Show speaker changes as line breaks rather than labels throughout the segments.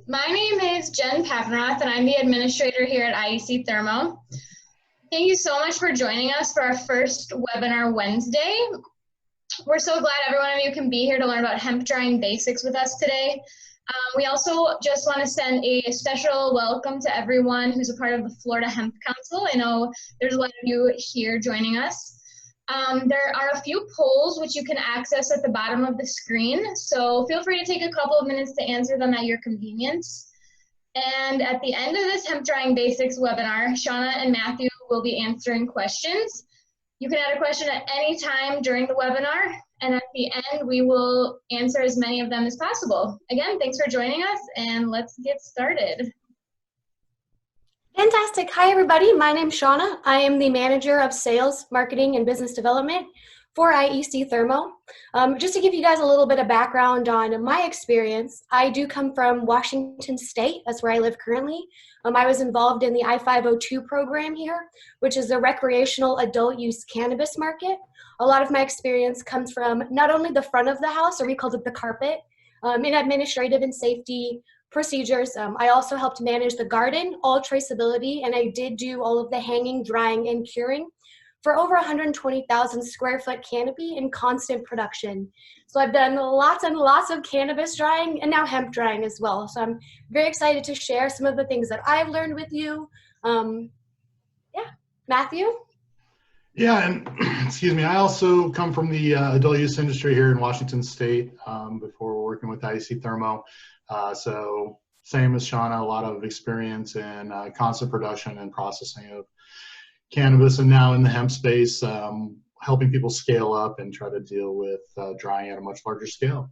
My name is Jen Papenroth, and I'm the administrator here at IEC Thermo. Thank you so much for joining us for our first webinar Wednesday. We're so glad every one of you can be here to learn about hemp drying basics with us today. We also just want to send a special welcome to everyone who's a part of the Florida Hemp Council. I know there's a lot of you here joining us. There are a few polls which you can access at the bottom of the screen, so feel free to take a couple of minutes to answer them at your convenience. And at the end of this Hemp Drying Basics webinar, Shawna and Matthew will be answering questions. You can add a question at any time during the webinar, and at the end we will answer as many of them as possible. Again, thanks for joining us, and let's get started.
Fantastic. Hi, everybody. My name's Shawna. I am the Manager of Sales, Marketing, and Business Development for IEC Thermo. Just to give you guys a little bit of background on my experience, I do come from Washington State. That's where I live currently. I was involved in the I-502 program here, which is the recreational adult use cannabis market. A lot of my experience comes from not only the front of the house, or we called it the carpet, in administrative and safety procedures. I also helped manage the garden, all traceability, and I did do all of the hanging, drying, and curing for over 120,000 square foot canopy in constant production. So I've done lots and lots of cannabis drying and now hemp drying as well. So I'm very excited to share some of the things that I've learned with you. Matthew?
Yeah, and excuse me, I also come from the adult use industry here in Washington State before working with IEC Thermo. So same as Shawna, a lot of experience in constant production and processing of cannabis, and now in the hemp space, helping people scale up and try to deal with drying at a much larger scale.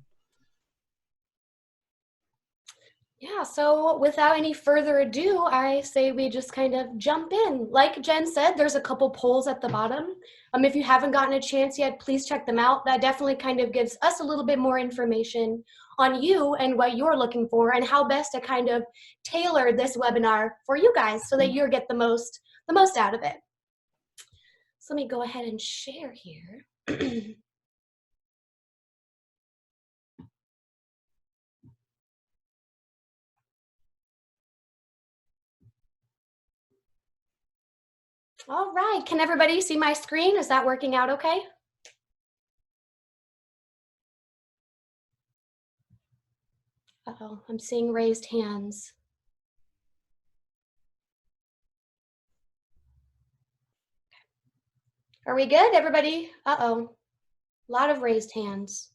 Yeah, so without any further ado, I say we just kind of jump in. Like Jen said, there's a couple polls at the bottom. If you haven't gotten a chance yet, please check them out. That definitely kind of gives us a little bit more information on you and what you're looking for and how best to kind of tailor this webinar for you guys so that you get the most out of it. So let me go ahead and share here. All right, can everybody see my screen? Is that working out okay? Uh-oh, I'm seeing raised hands. Are we good, everybody? Uh-oh, a lot of raised hands.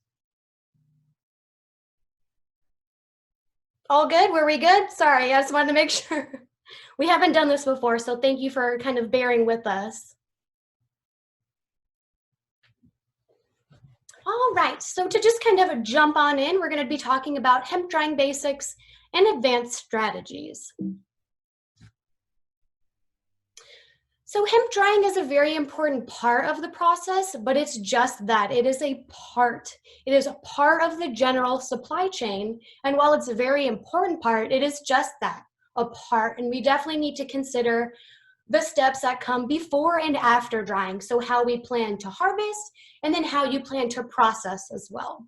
All good? Were we good? Sorry, I just wanted to make sure. We haven't done this before, so thank you for kind of bearing with us. All right, so to just kind of jump on in, we're going to be talking about hemp drying basics and advanced strategies. So hemp drying is a very important part of the process, but it's just that. It is a part. It is a part of the general supply chain, and while it's a very important part, it is just that, a part, and we definitely need to consider the steps that come before and after drying. So how we plan to harvest, and then how you plan to process as well.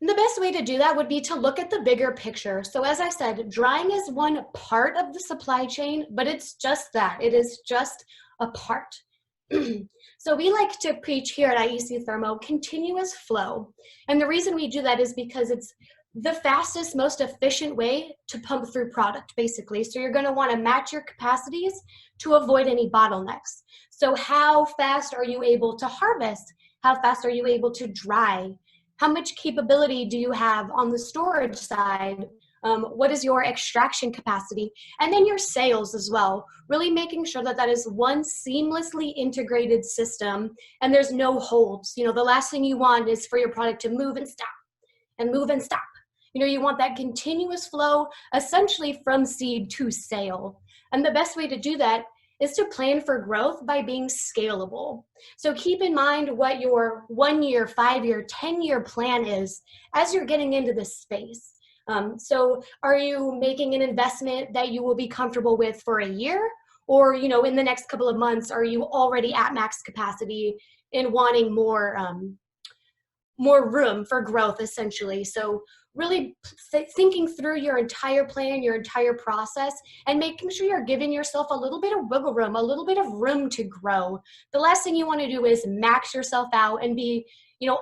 And the best way to do that would be to look at the bigger picture. So as I said, drying is one part of the supply chain, but it's just that. It is just a part. So we like to preach here at IEC Thermo continuous flow. And the reason we do that is because it's the fastest, most efficient way to pump through product, basically. So you're going to want to match your capacities to avoid any bottlenecks. So how fast are you able to harvest? How fast are you able to dry? How much capability do you have on the storage side? What is your extraction capacity? And then your sales as well, really making sure that that is one seamlessly integrated system and there's no holds. You know, the last thing you want is for your product to move and stop and move and stop. You know, you want that continuous flow essentially from seed to sale. And the best way to do that is to plan for growth by being scalable. So keep in mind what your 1 year, 5 year, 10-year plan is as you're getting into this space. So are you making an investment that you will be comfortable with for a year? Or, you know, in the next couple of months, are you already at max capacity and wanting more more room for growth, essentially. So really thinking through your entire plan, your entire process, and making sure you're giving yourself a little bit of wiggle room, a little bit of room to grow. The last thing you want to do is max yourself out and be,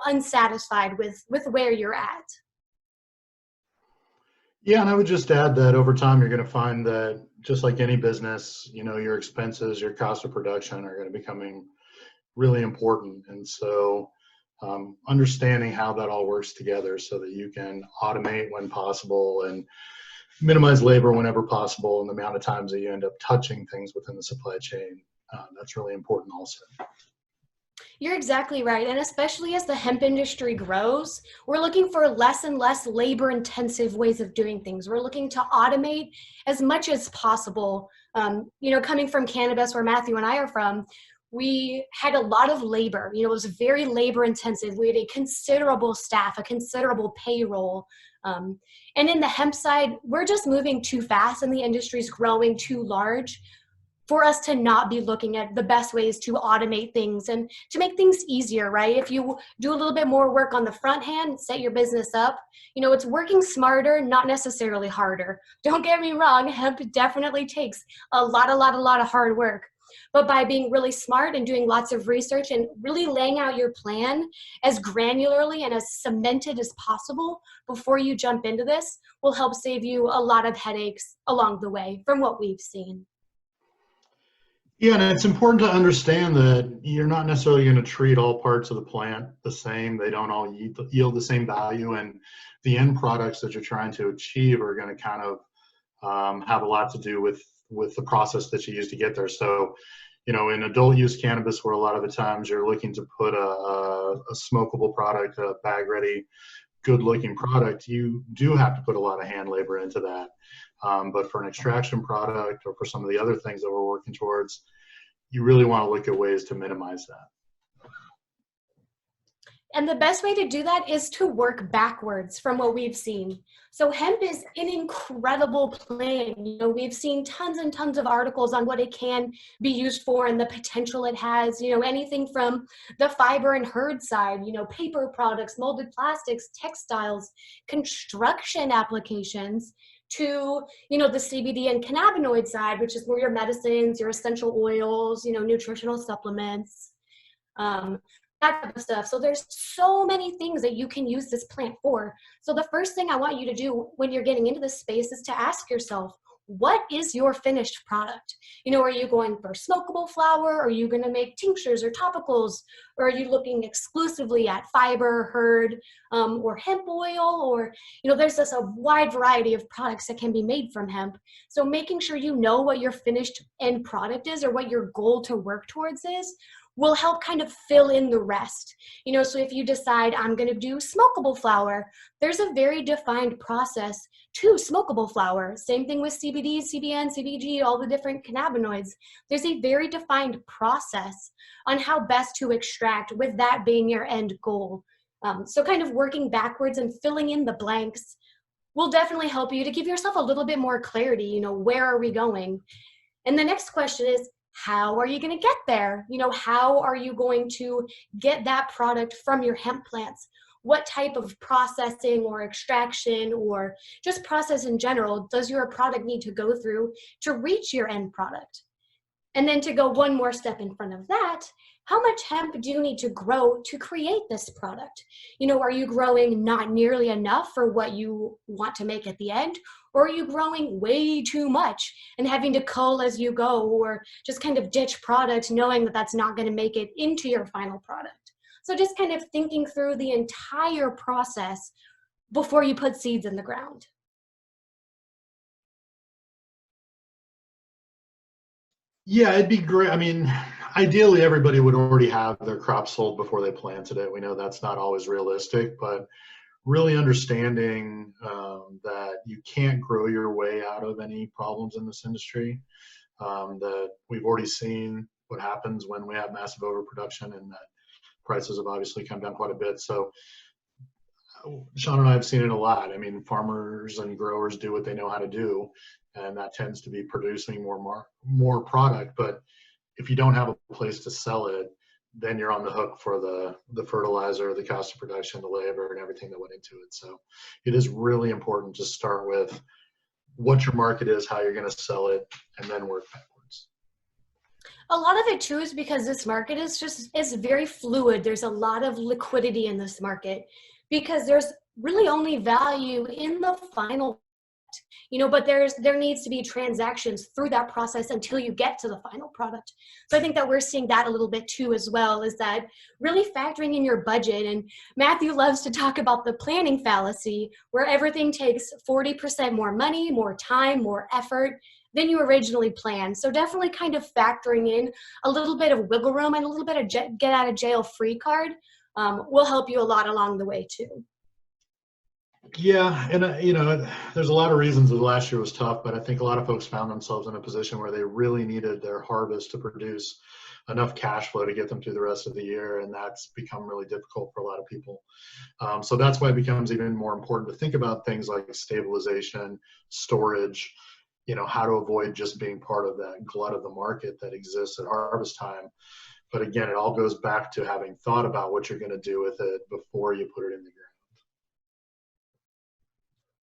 unsatisfied with where you're at.
Yeah, and I would just add that over time, you're going to find that just like any business, your expenses, your cost of production are going to becoming really important. And so understanding how that all works together so that you can automate when possible and minimize labor whenever possible, and the amount of times that you end up touching things within the supply chain, that's really important also.
You're exactly right. And especially as the hemp industry grows, we're looking for less and less labor intensive ways of doing things. We're looking to automate as much as possible. Coming from cannabis, where Matthew and I are from, we had a lot of labor. It was very labor intensive. We had a considerable staff, a considerable payroll. And in the hemp side, we're just moving too fast and the industry's growing too large for us to not be looking at the best ways to automate things and to make things easier, right? If you do a little bit more work on the front hand, set your business up, it's working smarter, not necessarily harder. Don't get me wrong, hemp definitely takes a lot of hard work. But by being really smart and doing lots of research and really laying out your plan as granularly and as cemented as possible before you jump into this will help save you a lot of headaches along the way from what we've seen.
Yeah, and it's important to understand that you're not necessarily going to treat all parts of the plant the same. They don't all yield the same value, and the end products that you're trying to achieve are going to kind of have a lot to do with the process that you use to get there. So, in adult use cannabis, where a lot of the times you're looking to put a smokable product, a bag ready, good looking product, you do have to put a lot of hand labor into that. But for an extraction product or for some of the other things that we're working towards, you really want to look at ways to minimize that.
And the best way to do that is to work backwards from what we've seen. So hemp is an incredible plant. We've seen tons and tons of articles on what it can be used for and the potential it has, anything from the fiber and herd side, paper products, molded plastics, textiles, construction applications, to, the CBD and cannabinoid side, which is more your medicines, your essential oils, nutritional supplements, that type of stuff. So there's so many things that you can use this plant for. So the first thing I want you to do when you're getting into this space is to ask yourself, what is your finished product? Are you going for smokable flower? Are you going to make tinctures or topicals? Or are you looking exclusively at fiber, herd, or hemp oil? Or, there's just a wide variety of products that can be made from hemp. So making sure you know what your finished end product is or what your goal to work towards is will help kind of fill in the rest. So if you decide I'm going to do smokable flower, there's a very defined process to smokable flower. Same thing with CBD, CBN, CBG, all the different cannabinoids. There's a very defined process on how best to extract, with that being your end goal. So kind of working backwards and filling in the blanks will definitely help you to give yourself a little bit more clarity, where are we going? And the next question is, how are you going to get there? How are you going to get that product from your hemp plants? What type of processing or extraction or just process in general does your product need to go through to reach your end product? And then to go one more step in front of that, how much hemp do you need to grow to create this product? Are you growing not nearly enough for what you want to make at the end? Or are you growing way too much and having to cull as you go, or just kind of ditch product knowing that that's not going to make it into your final product? So just kind of thinking through the entire process before you put seeds in the ground.
Yeah, it'd be great. I mean, ideally, everybody would already have their crop sold before they planted it. We know that's not always realistic, but really understanding that you can't grow your way out of any problems in this industry, that we've already seen what happens when we have massive overproduction, and that prices have obviously come down quite a bit. So Shawna and I have seen it a lot. I mean, farmers and growers do what they know how to do, and that tends to be producing more product. But if you don't have a place to sell it, then you're on the hook for the fertilizer, the cost of production, the labor, and everything that went into it. So it is really important to start with what your market is, how you're going to sell it, and then work backwards.
A lot of it too is because this market is very fluid. There's a lot of liquidity in this market because there's really only value in the final, but there needs to be transactions through that process until you get to the final product. So I think that we're seeing that a little bit too as well, is that really factoring in your budget. And Matthew loves to talk about the planning fallacy, where everything takes 40% more money, more time, more effort than you originally planned. So definitely kind of factoring in a little bit of wiggle room and a little bit of get out of jail free card will help you a lot along the way too.
Yeah, and there's a lot of reasons that last year was tough, but I think a lot of folks found themselves in a position where they really needed their harvest to produce enough cash flow to get them through the rest of the year, and that's become really difficult for a lot of people. So that's why it becomes even more important to think about things like stabilization, storage, how to avoid just being part of that glut of the market that exists at harvest time. But again, it all goes back to having thought about what you're going to do with it before you put it in the ground.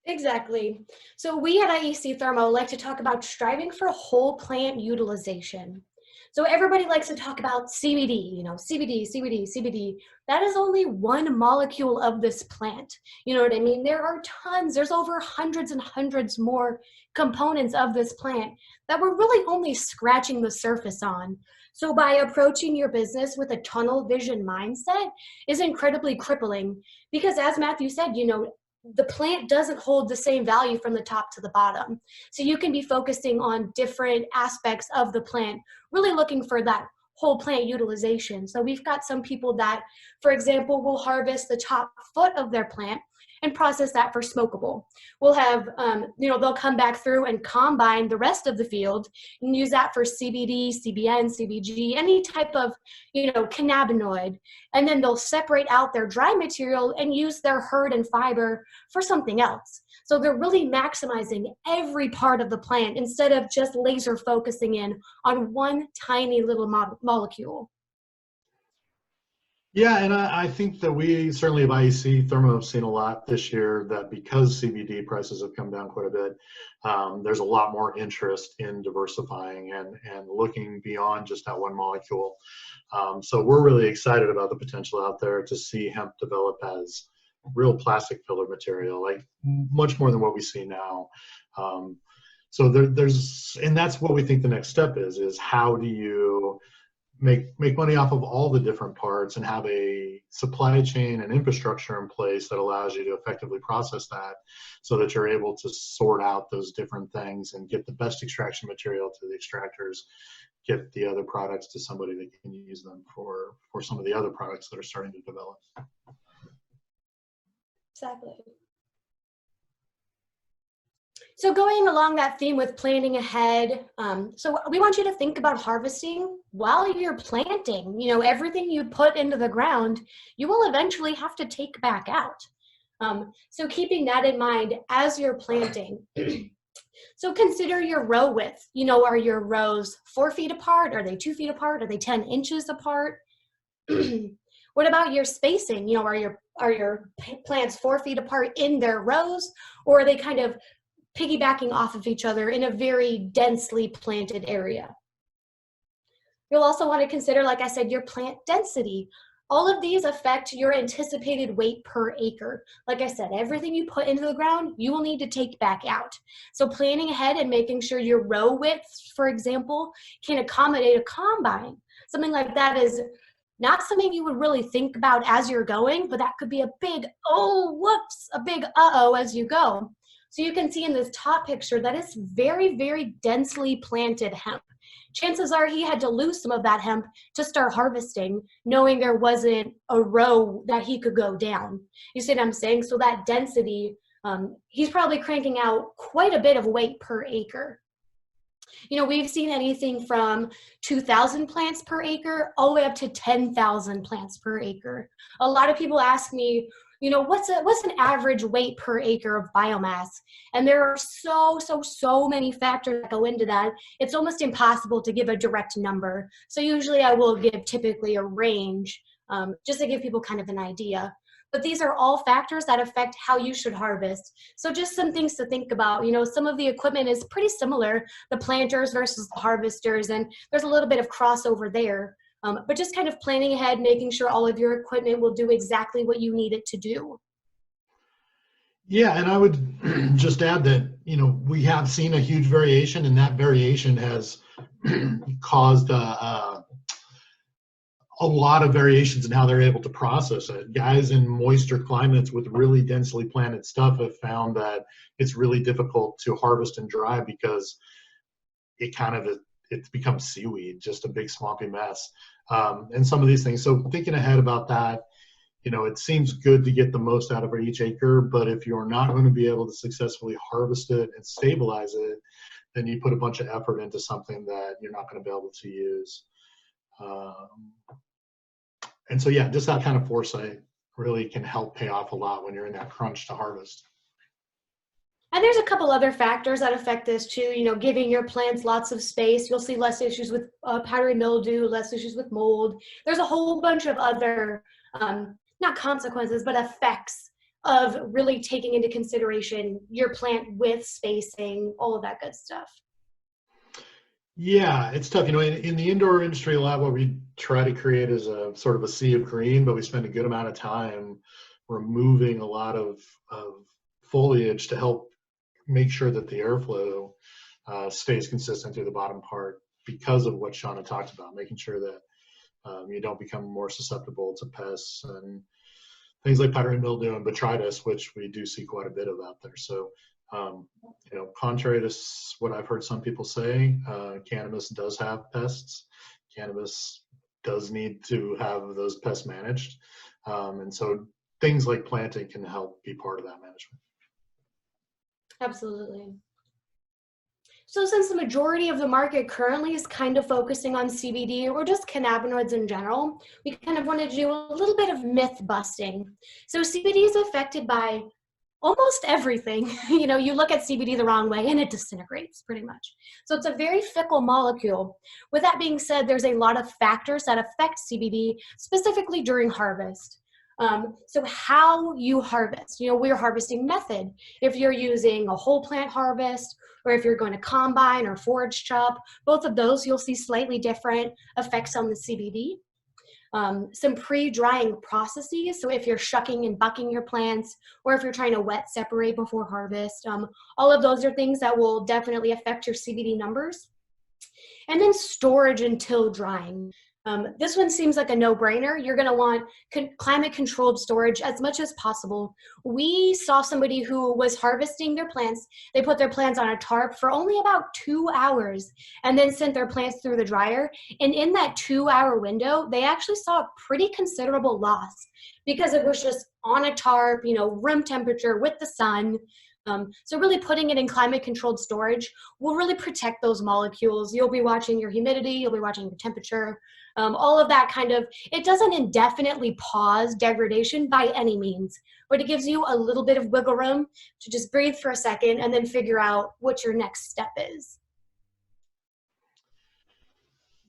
Exactly. So we at IEC Thermo like to talk about striving for whole plant utilization. So everybody likes to talk about CBD, CBD. That is only one molecule of this plant. You know what I mean? There are tons, there's over hundreds and hundreds more components of this plant that we're really only scratching the surface on. So by approaching your business with a tunnel vision mindset is incredibly crippling because, as Matthew said, the plant doesn't hold the same value from the top to the bottom. So you can be focusing on different aspects of the plant, really looking for that whole plant utilization. So we've got some people that, for example, will harvest the top foot of their plant and process that for smokable. We'll have, they'll come back through and combine the rest of the field and use that for CBD, CBN, CBG, any type of, cannabinoid. And then they'll separate out their dry material and use their hurd and fiber for something else. So they're really maximizing every part of the plant instead of just laser focusing in on one tiny little molecule.
Yeah, and I think that we certainly at IEC Thermo have seen a lot this year that because CBD prices have come down quite a bit, there's a lot more interest in diversifying and looking beyond just that one molecule. So we're really excited about the potential out there to see hemp develop as real plastic filler material, like much more than what we see now. So and that's what we think the next step is how do you make money off of all the different parts and have a supply chain and infrastructure in place that allows you to effectively process that so that you're able to sort out those different things and get the best extraction material to the extractors, get the other products to somebody that can use them for some of the other products that are starting to develop.
Exactly. So going along that theme with planning ahead, so we want you to think about harvesting while you're planting. Everything you put into the ground, you will eventually have to take back out. So keeping that in mind as you're planting. So consider your row width. Are your rows 4 feet apart? Are they 2 feet apart? Are they 10 inches apart? What about your spacing? Are your plants 4 feet apart in their rows, or are they kind of piggybacking off of each other in a very densely planted area? You'll also want to consider, like I said, your plant density. All of these affect your anticipated weight per acre. Like I said, everything you put into the ground, you will need to take back out. So planning ahead and making sure your row width, for example, can accommodate a combine. Something like that is not something you would really think about as you're going, but that could be a big, a big uh-oh as you go. So you can see in this top picture that it's very, very densely planted hemp. Chances are he had to lose some of that hemp to start harvesting, knowing there wasn't a row that he could go down. You see what I'm saying? So that density, he's probably cranking out quite a bit of weight per acre. We've seen anything from 2,000 plants per acre all the way up to 10,000 plants per acre. A lot of people ask me, you know, what's an average weight per acre of biomass? And there are so many factors that go into that. It's almost impossible to give a direct number. So usually I will give typically a range, just to give people kind of an idea. But these are all factors that affect how you should harvest. So just some things to think about. You know, some of the equipment is pretty similar, the planters versus the harvesters, and there's a little bit of crossover there. But just kind of planning ahead, making sure all of your equipment will do exactly what you need it to do.
Yeah, and I would just add that, you know, we have seen a huge variation, and that variation has caused a lot of variations in how they're able to process it. Guys in moister climates with really densely planted stuff have found that it's really difficult to harvest and dry because it becomes seaweed, just a big swampy mess. And some of these things. So thinking ahead about that, you know, it seems good to get the most out of each acre, but if you're not going to be able to successfully harvest it and stabilize it, then you put a bunch of effort into something that you're not going to be able to use. And so, yeah, just that kind of foresight really can help pay off a lot when you're in that crunch to harvest.
And there's a couple other factors that affect this too. You know, giving your plants lots of space, you'll see less issues with powdery mildew, less issues with mold. There's a whole bunch of other, not consequences, but effects of really taking into consideration your plant width, spacing, all of that good stuff.
Yeah, it's tough. You know, in the indoor industry, a lot of what we try to create is a sort of a sea of green, but we spend a good amount of time removing a lot of foliage to help make sure that the airflow stays consistent through the bottom part because of what Shawna talked about, making sure that you don't become more susceptible to pests and things like powdery mildew and botrytis, which we do see quite a bit of out there. So, you know, contrary to what I've heard some people say, cannabis does have pests. Cannabis does need to have those pests managed. And so things like planting can help be part of that management.
Absolutely. So since the majority of the market currently is kind of focusing on CBD or just cannabinoids in general, we kind of wanted to do a little bit of myth busting. So CBD is affected by almost everything. You know, you look at CBD the wrong way and it disintegrates pretty much. So it's a very fickle molecule. With that being said, there's a lot of factors that affect CBD, specifically during harvest. So how you harvest, you know, your harvesting method, if you're using a whole plant harvest, or if you're going to combine or forage chop, both of those, you'll see slightly different effects on the CBD. Some pre-drying processes, so if you're shucking and bucking your plants, or if you're trying to wet separate before harvest, all of those are things that will definitely affect your CBD numbers. And then storage until drying. This one seems like a no-brainer. You're going to want climate-controlled storage as much as possible. We saw somebody who was harvesting their plants. They put their plants on a tarp for only about 2 hours and then sent their plants through the dryer. And in that 2-hour window, they actually saw a pretty considerable loss because it was just on a tarp, you know, room temperature with the sun. So really putting it in climate-controlled storage will really protect those molecules. You'll be watching your humidity, you'll be watching your temperature, all of that kind of, it doesn't indefinitely pause degradation by any means, but it gives you a little bit of wiggle room to just breathe for a second and then figure out what your next step is.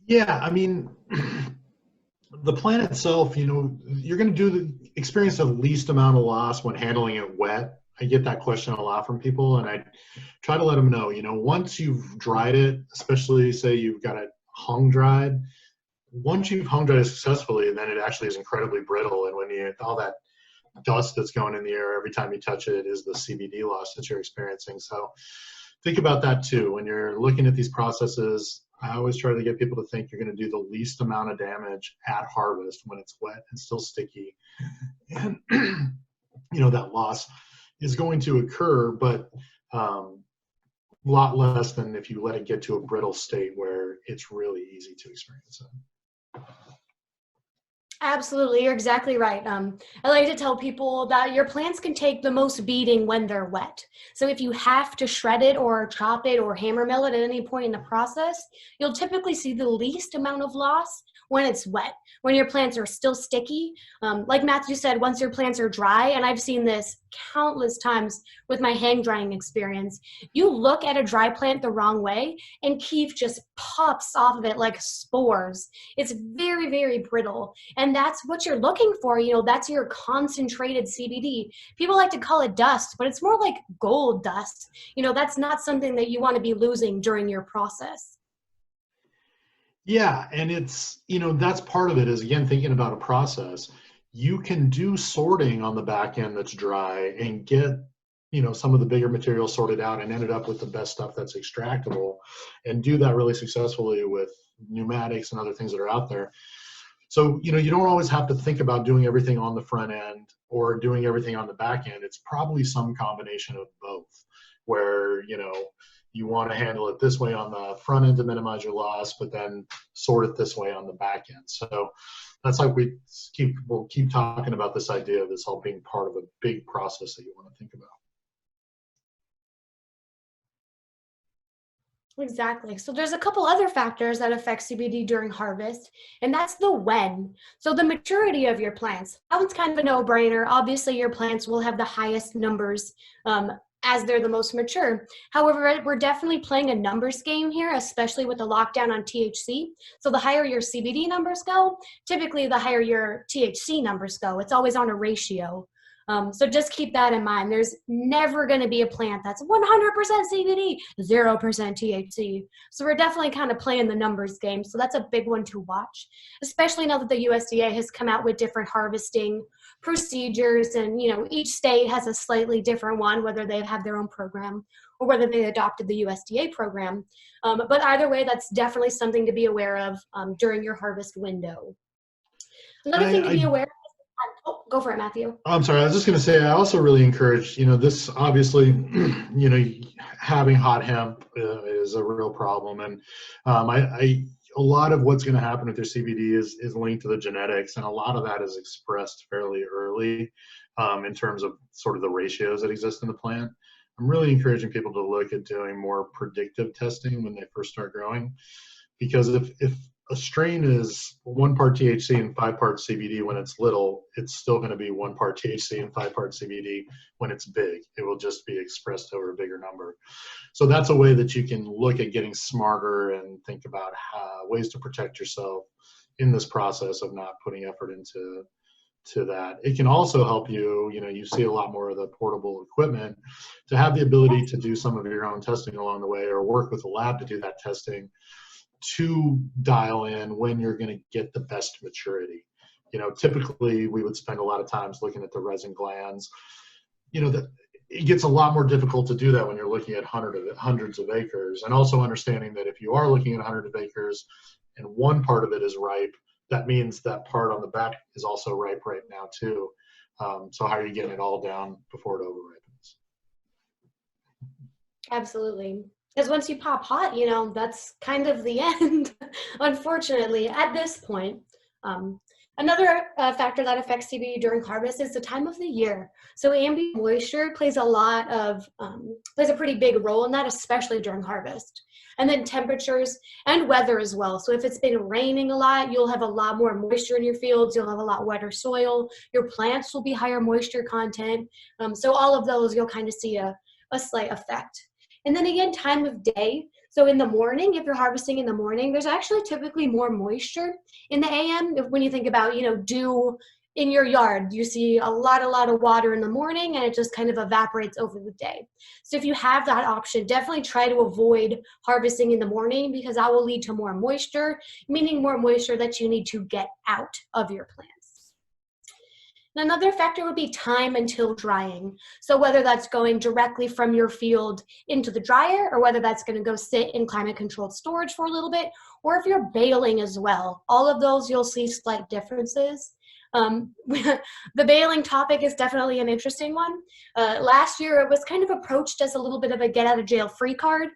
Yeah, I mean, the plant itself, you know, you're going to experience the least amount of loss when handling it wet. I get that question a lot from people, and I try to let them know, you know, once you've dried it, especially say you've got it hung dried, once you've hung dried it successfully, then it actually is incredibly brittle. And when you, all that dust that's going in the air every time you touch it is the CBD loss that you're experiencing. So think about that too. When you're looking at these processes, I always try to get people to think you're going to do the least amount of damage at harvest when it's wet and still sticky. And, you know, that loss is going to occur, but a lot less than if you let it get to a brittle state where it's really easy to experience it.
Absolutely, you're exactly right. I like to tell people that your plants can take the most beating when they're wet. So if you have to shred it or chop it or hammer mill it at any point in the process, you'll typically see the least amount of loss when it's wet. When your plants are still sticky, like Matthew said, once your plants are dry, and I've seen this countless times with my hang drying experience, you look at a dry plant the wrong way and keef just pops off of it like spores. It's very, very brittle. And that's what you're looking for. That's your concentrated CBD. People like to call it dust, but it's more like gold dust. That's not something that you want to be losing during your process.
Yeah, and it's, that's part of it is, again, thinking about a process. You can do sorting on the back end that's dry and get, some of the bigger materials sorted out and ended up with the best stuff that's extractable, and do that really successfully with pneumatics and other things that are out there. So, you don't always have to think about doing everything on the front end or doing everything on the back end. It's probably some combination of both, where, you want to handle it this way on the front end to minimize your loss, but then sort it this way on the back end. So that's like we'll keep talking about this idea of this all being part of a big process that you want to think about.
Exactly. So there's a couple other factors that affect CBD during harvest, and that's the when. So the maturity of your plants. That one's kind of a no-brainer. Obviously, your plants will have the highest numbers as they're the most mature. However, we're definitely playing a numbers game here, especially with the lockdown on THC. So the higher your CBD numbers go, typically the higher your THC numbers go. It's always on a ratio. So just keep that in mind. There's never going to be a plant that's 100% CBD, 0% THC. So we're definitely kind of playing the numbers game. So that's a big one to watch, especially now that the USDA has come out with different harvesting procedures. And, each state has a slightly different one, whether they have their own program or whether they adopted the USDA program. But either way, that's definitely something to be aware of during your harvest window. Another thing to be aware of. Oh, go for it, Matthew.
I'm sorry. I was just going to say, I also really encourage, this obviously, having hot hemp is a real problem. And a lot of what's going to happen with your CBD is linked to the genetics. And a lot of that is expressed fairly early in terms of sort of the ratios that exist in the plant. I'm really encouraging people to look at doing more predictive testing when they first start growing. Because if a strain is 1 part THC and 5 parts CBD when it's little, it's still going to be 1 part THC and 5 parts CBD when it's big. It will just be expressed over a bigger number. So that's a way that you can look at getting smarter and think about ways to protect yourself in this process of not putting effort into that. It can also help you, you see a lot more of the portable equipment, to have the ability to do some of your own testing along the way, or work with a lab to do that testing, to dial in when you're going to get the best maturity. Typically we would spend a lot of times looking at the resin glands. It gets a lot more difficult to do that when you're looking at hundreds of acres, and also understanding that if you are looking at 100 of acres and 1 part of it is ripe, that means that part on the back is also ripe right now too. So how are you getting it all down before it over ripens?
Absolutely. Because once you pop hot, that's kind of the end, unfortunately, at this point. Another factor that affects CBD during harvest is the time of the year. So ambient moisture plays a pretty big role in that, especially during harvest. And then temperatures and weather as well. So if it's been raining a lot, you'll have a lot more moisture in your fields. You'll have a lot wetter soil. Your plants will be higher moisture content. So all of those, you'll kind of see a slight effect. And then again, time of day. So in the morning, if you're harvesting in the morning, there's actually typically more moisture in the AM. When you think about, dew in your yard, you see a lot of water in the morning, and it just kind of evaporates over the day. So if you have that option, definitely try to avoid harvesting in the morning, because that will lead to more moisture, meaning more moisture that you need to get out of your plants. Another factor would be time until drying. So whether that's going directly from your field into the dryer, or whether that's going to go sit in climate-controlled storage for a little bit, or if you're baling as well. All of those, you'll see slight differences. The baling topic is definitely an interesting one. Last year, it was kind of approached as a little bit of a get-out-of-jail-free card.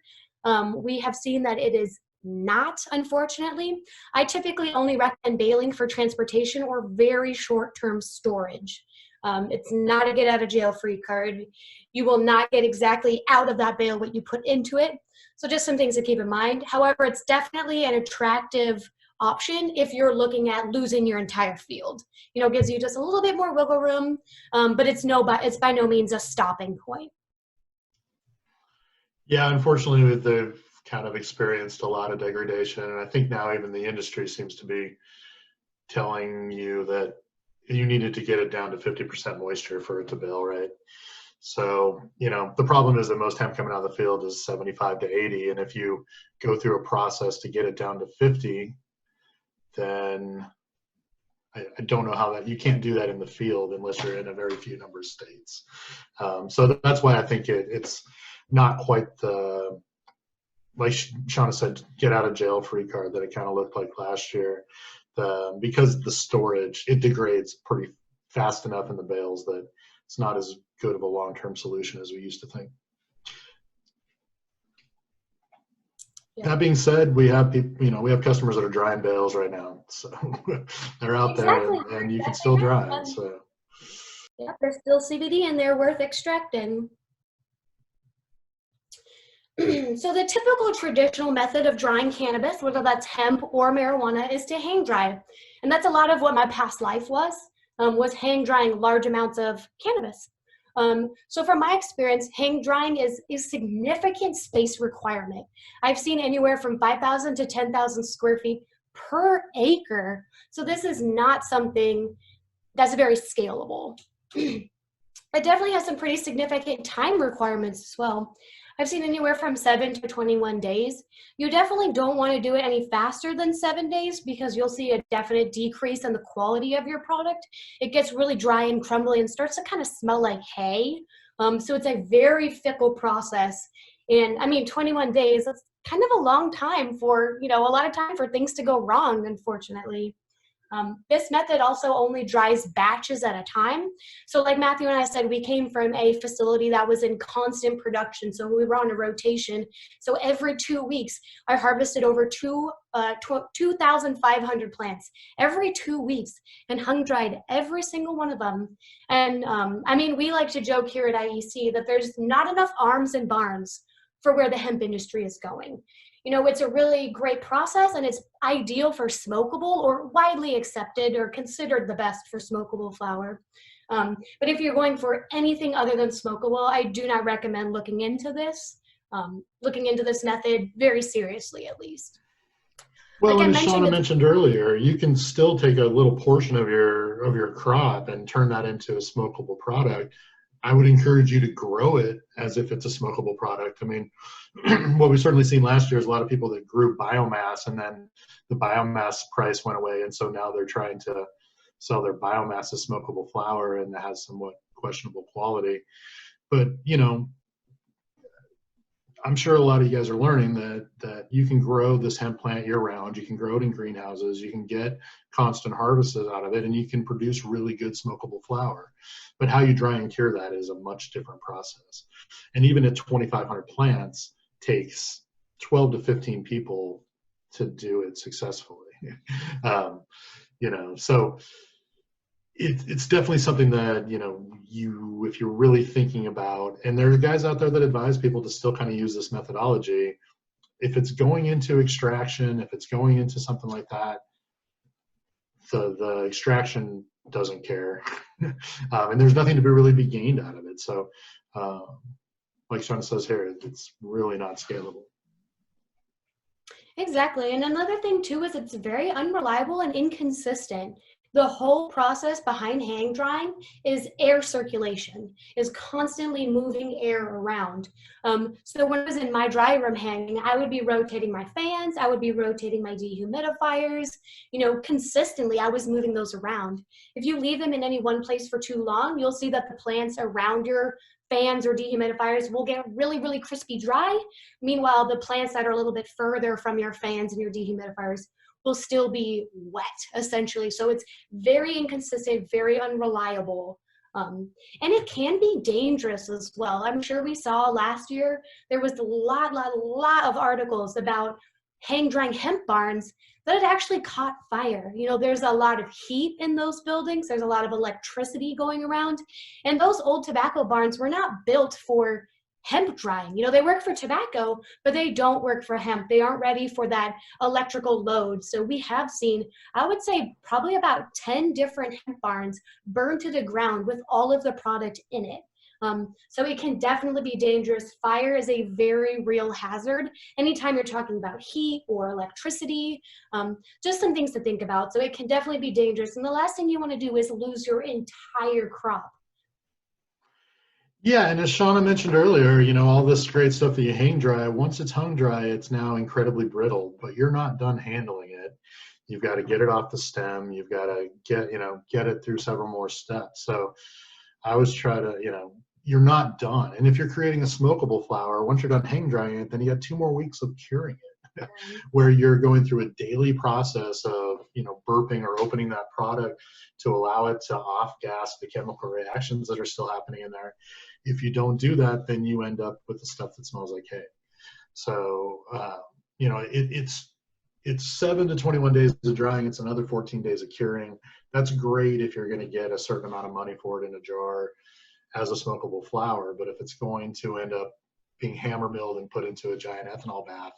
We have seen that it is not, unfortunately. I typically only recommend baling for transportation or very short-term storage. It's not a get out of jail free card. You will not get exactly out of that bale what you put into it. So just some things to keep in mind. However, it's definitely an attractive option if you're looking at losing your entire field. You know, it gives you just a little bit more wiggle room, but it's by no means a stopping point.
Yeah, unfortunately, they've kind of experienced a lot of degradation, and I think now even the industry seems to be telling you that you needed to get it down to 50% moisture for it to bale, right? So, you know, the problem is that most hemp coming out of the field is 75 to 80, and if you go through a process to get it down to 50, then I don't know how that, you can't do that in the field unless you're in a very few number of states. So that's why I think it's not quite the, like Shawna said, get out of jail free card that it kind of looked like last year. Because the storage, it degrades pretty fast enough in the bales that it's not as good of a long-term solution as we used to think. Yeah. That being said, we have people, you know, we have customers that are drying bales right now, so they're out there, and you can still dry. So
yeah, there's still CBD and they're worth extracting. So the typical traditional method of drying cannabis, whether that's hemp or marijuana, is to hang dry. And that's a lot of what my past life was hang drying large amounts of cannabis. So from my experience, hang drying is significant space requirement. I've seen anywhere from 5,000 to 10,000 square feet per acre. So this is not something that's very scalable. It definitely has some pretty significant time requirements as well. I've seen anywhere from 7 to 21 days. You definitely don't want to do it any faster than 7 days because you'll see a definite decrease in the quality of your product. It gets really dry and crumbly and starts to kind of smell like hay. So it's a very fickle process. And I mean, 21 days, that's kind of a long time for, you know, a lot of time for things to go wrong, unfortunately. This method also only dries batches at a time. So like Matthew and I said, we came from a facility that was in constant production. So we were on a rotation. So every 2 weeks, I harvested over 2,500 plants every 2 weeks and hung dried every single one of them. And I mean, we like to joke here at IEC that there's not enough arms and barns for where the hemp industry is going. You know, it's a really great process and it's ideal for smokable or widely accepted or considered the best for smokable flower. But if you're going for anything other than smokable, I do not recommend looking into this method very seriously, at least.
Well, like as Shawna mentioned earlier, you can still take a little portion of your crop and turn that into a smokable product. I would encourage you to grow it as if it's a smokable product. I mean, what we've certainly seen last year is a lot of people that grew biomass and then the biomass price went away. And so now they're trying to sell their biomass as smokable flower and that has somewhat questionable quality. But, you know, I'm sure a lot of you guys are learning that you can grow this hemp plant year round. You can grow it in greenhouses. You can get constant harvests out of it, and you can produce really good smokable flower. But how you dry and cure that is a much different process. And even at 2,500 plants, takes 12 to 15 people to do it successfully. You know, so it's definitely something that, you know, if you're really thinking about, and there are guys out there that advise people to still kind of use this methodology. If it's going into extraction, if it's going into something like that, the extraction doesn't care. And there's nothing to really be gained out of it. So like Shawna says here, it's really not scalable.
Exactly. And another thing too is it's very unreliable and inconsistent. The whole process behind hang drying is air circulation, is constantly moving air around. So when I was in my dry room hanging, I would be rotating my fans, I would be rotating my dehumidifiers, you know, consistently I was moving those around. If you leave them in any one place for too long, you'll see that the plants around your fans or dehumidifiers will get really, really crispy dry. Meanwhile, the plants that are a little bit further from your fans and your dehumidifiers will still be wet, essentially. So it's very inconsistent, very unreliable. And it can be dangerous as well. I'm sure we saw last year, there was a lot of articles about hang drying hemp barns that had actually caught fire. You know, there's a lot of heat in those buildings. There's a lot of electricity going around. And those old tobacco barns were not built for hemp drying. You know, they work for tobacco, but they don't work for hemp. They aren't ready for that electrical load. So we have seen, I would say, probably about 10 different hemp barns burned to the ground with all of the product in it. So it can definitely be dangerous. Fire is a very real hazard. Anytime you're talking about heat or electricity, just some things to think about. So it can definitely be dangerous. And the last thing you want to do is lose your entire crop.
Yeah, and as Shawna mentioned earlier, you know, all this great stuff that you hang dry, once it's hung dry, it's now incredibly brittle, but you're not done handling it. You've got to get it off the stem. You've got to get it through several more steps. So I always try to, you're not done. And if you're creating a smokable flower, once you're done hang drying it, then you got 2 more weeks of curing it, where you're going through a daily process of, burping or opening that product to allow it to off-gas the chemical reactions that are still happening in there. If you don't do that, then you end up with the stuff that smells like hay. So, it's 7 to 21 days of drying. It's another 14 days of curing. That's great if you're going to get a certain amount of money for it in a jar as a smokable flower. But if it's going to end up being hammer milled and put into a giant ethanol bath,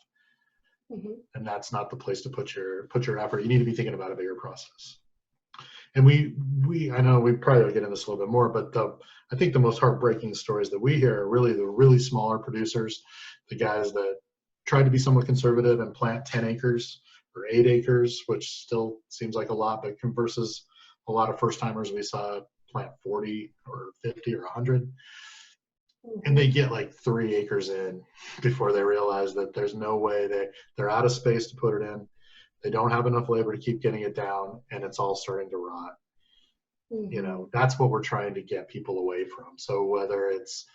and that's not the place to put your effort. You need to be thinking about a bigger process. And I know we probably will get into this a little bit more, but I think the most heartbreaking stories that we hear are really the really smaller producers, the guys that tried to be somewhat conservative and plant 10 acres or 8 acres, which still seems like a lot, but versus a lot of first timers we saw plant 40 or 50 or 100. And they get like 3 acres in before they realize that there's no way they're out of space to put it in. They don't have enough labor to keep getting it down, and it's all starting to rot. That's what we're trying to get people away from. So whether it's,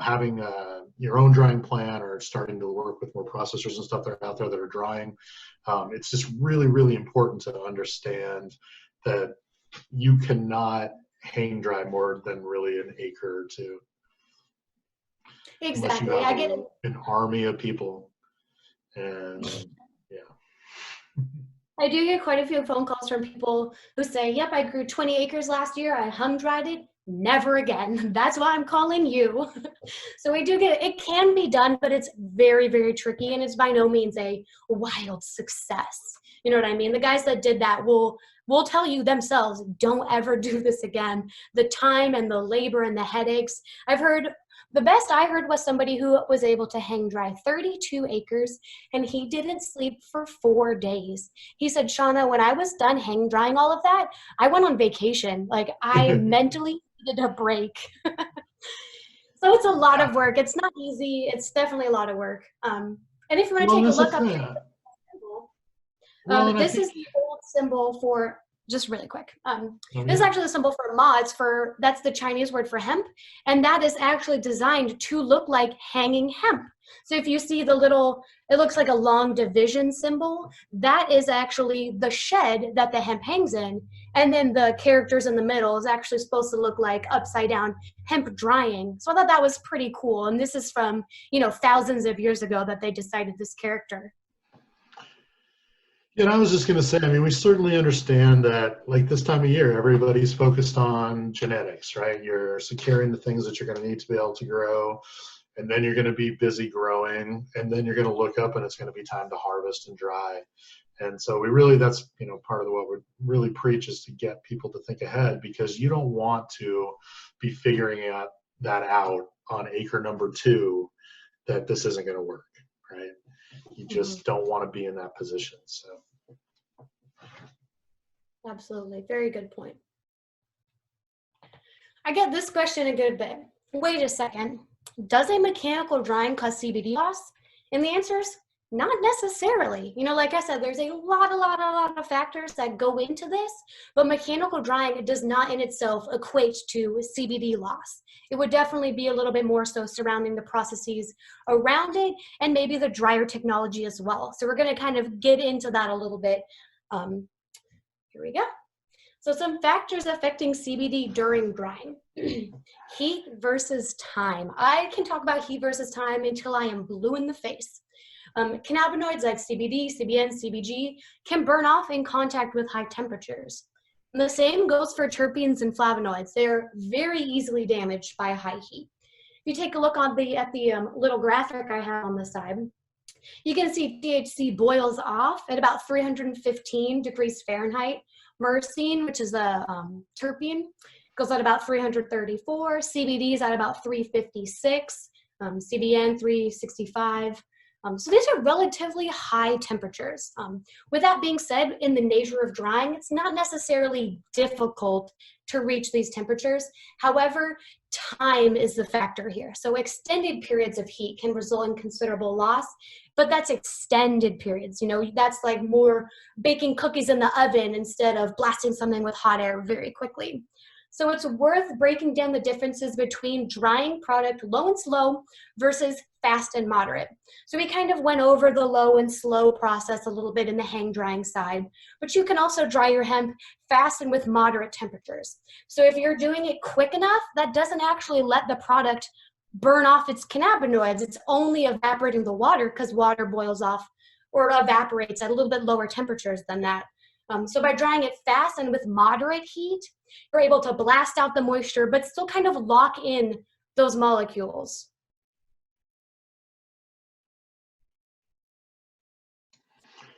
having your own drying plant or starting to work with more processors and stuff that are out there that are drying, it's just really, really important to understand that you cannot hang dry more than really an acre or 2.
Exactly.
Unless you have
I get it.
an army of people. And
I do get quite a few phone calls from people who say, yep, I grew 20 acres last year. I hung dried it. Never again. That's why I'm calling you. So we do it can be done, but it's very, very tricky. And it's by no means a wild success. You know what I mean? The guys that did that will tell you themselves, don't ever do this again. The time and the labor and the headaches. The best I heard was somebody who was able to hang dry 32 acres, and he didn't sleep for 4 days. He said, Shawna, when I was done hang drying all of that, I went on vacation. Like, I mentally needed a break. So it's a lot of work. It's not easy. It's definitely a lot of work. And if you want to take a look up here, this is the old symbol for, just really quick. This is actually the symbol for mods, that's the Chinese word for hemp. And that is actually designed to look like hanging hemp. So if you see it looks like a long division symbol. That is actually the shed that the hemp hangs in. And then the characters in the middle is actually supposed to look like upside down hemp drying. So I thought that was pretty cool. And this is from, thousands of years ago that they decided this character.
I was just going to say, we certainly understand that, like this time of year, everybody's focused on genetics, right? You're securing the things that you're going to need to be able to grow, and then you're going to be busy growing, and then you're going to look up and it's going to be time to harvest and dry. And so that's, part of what we really preach is to get people to think ahead, because you don't want to be figuring that out on acre number 2 that this isn't going to work, right? You just don't want to be in that position. So,
absolutely, very good point. I get this question a good bit. Wait a second. Does a mechanical drying cause CBD loss? And the answer is not necessarily. Like I said, there's a lot of factors that go into this, but mechanical drying does not in itself equate to CBD loss. It would definitely be a little bit more so surrounding the processes around it and maybe the dryer technology as well. So we're going to kind of get into that a little bit. Here we go. So some factors affecting CBD during drying. Heat versus time. I can talk about heat versus time until I am blue in the face. Cannabinoids like CBD, CBN, CBG can burn off in contact with high temperatures. And the same goes for terpenes and flavonoids. They're very easily damaged by high heat. If you take a look at the little graphic I have on the side, you can see THC boils off at about 315 degrees Fahrenheit. Myrcene, which is a terpene, goes at about 334. CBD is at about 356. CBN 365. So these are relatively high temperatures. With that being said, in the nature of drying, it's not necessarily difficult to reach these temperatures. However, time is the factor here. So extended periods of heat can result in considerable loss, but that's extended periods. You know, that's like more baking cookies in the oven instead of blasting something with hot air very quickly. So it's worth breaking down the differences between drying product low and slow versus fast and moderate. So we kind of went over the low and slow process a little bit in the hang drying side, but you can also dry your hemp fast and with moderate temperatures. So if you're doing it quick enough, that doesn't actually let the product burn off its cannabinoids. It's only evaporating the water because water boils off or evaporates at a little bit lower temperatures than that. So by drying it fast and with moderate heat, you're able to blast out the moisture, but still kind of lock in those molecules.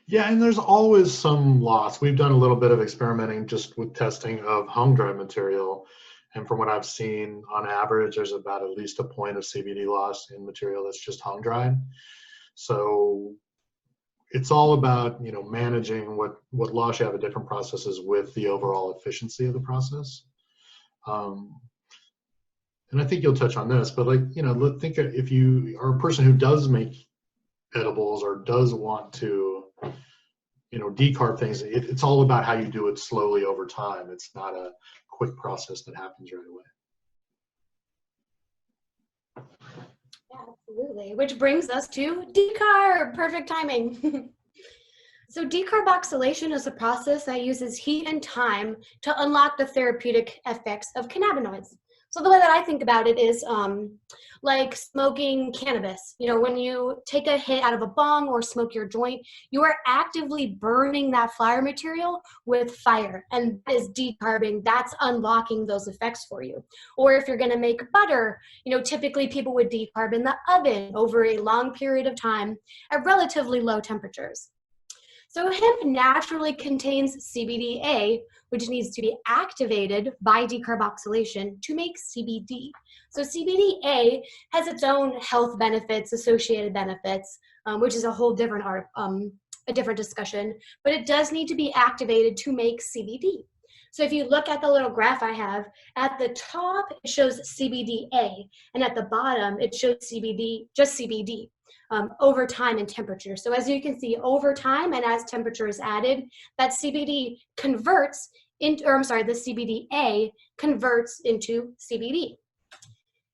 Yeah, and there's always some loss. We've done a little bit of experimenting just with testing of hung dry material. And from what I've seen, on average, there's about at least a point of CBD loss in material that's just hung dried. So it's all about, you know, managing what loss you have at different processes with the overall efficiency of the process. And I think you'll touch on this, but like, you know, think if you are a person who does make edibles or does want to, you know, decarb things, it's all about how you do it slowly over time. It's not a quick process that happens right away.
Absolutely, which brings us to decarb, perfect timing. So decarboxylation is a process that uses heat and time to unlock the therapeutic effects of cannabinoids. So the way that I think about it is like smoking cannabis. You know, when you take a hit out of a bong or smoke your joint, you are actively burning that flower material with fire, and that is decarbing. That's unlocking those effects for you. Or if you're going to make butter, you know, typically people would decarb in the oven over a long period of time at relatively low temperatures. So hemp naturally contains CBDA, which needs to be activated by decarboxylation to make CBD. So CBDA has its own health benefits, associated benefits, which is a whole different a different discussion, but it does need to be activated to make CBD. So if you look at the little graph I have, at the top it shows CBDA, and at the bottom it shows CBD, just CBD. Over time and temperature. So as you can see, over time and as temperature is added, that CBD converts into, or I'm sorry, the CBDA converts into CBD.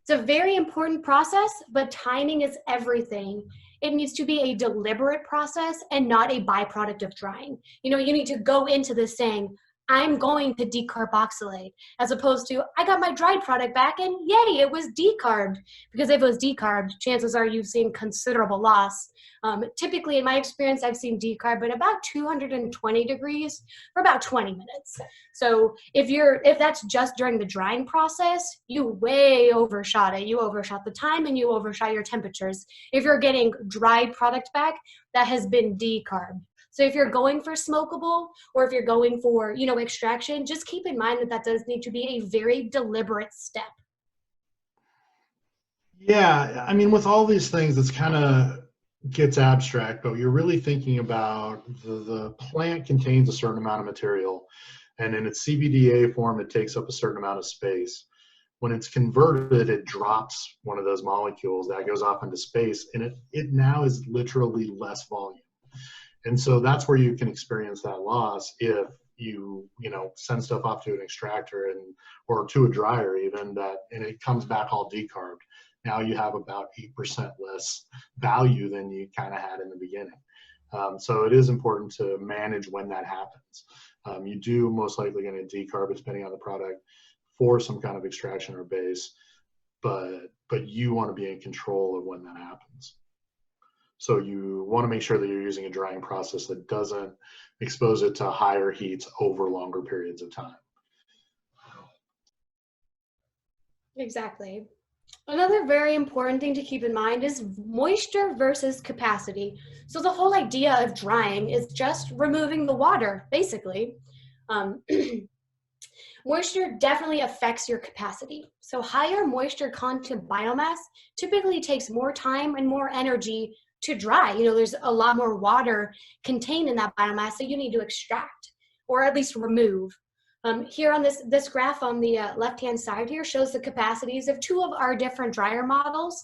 It's a very important process, but timing is everything. It needs to be a deliberate process and not a byproduct of drying. You know, you need to go into this saying, I'm going to decarboxylate, as opposed to, I got my dried product back and yay, it was decarbed. Because if it was decarbed, chances are you've seen considerable loss. Typically, in my experience, I've seen decarb at about 220 degrees for about 20 minutes. So if that's just during the drying process, you way overshot it. You overshot the time and you overshot your temperatures. If you're getting dried product back, that has been decarbed. So if you're going for smokable or if you're going for, you know, extraction, just keep in mind that that does need to be a very deliberate step.
Yeah, I mean, with all these things, it's kind of gets abstract, but you're really thinking about the plant contains a certain amount of material, and in its CBDA form, it takes up a certain amount of space. When it's converted, it drops one of those molecules that goes off into space, and it now is literally less volume. And so that's where you can experience that loss if you know, send stuff off to an extractor or to a dryer even, and it comes back all decarbed. Now you have about 8% less value than you kind of had in the beginning. So it is important to manage when that happens. You do most likely going to decarb it depending on the product for some kind of extraction or base, but you want to be in control of when that happens. So you want to make sure that you're using a drying process that doesn't expose it to higher heats over longer periods of time.
Exactly. Another very important thing to keep in mind is moisture versus capacity. So the whole idea of drying is just removing the water, basically. Um, Moisture definitely affects your capacity. So higher moisture content biomass typically takes more time and more energy to dry. There's a lot more water contained in that biomass that you need to extract or at least remove. Here on this graph on the left-hand side here shows the capacities of two of our different dryer models,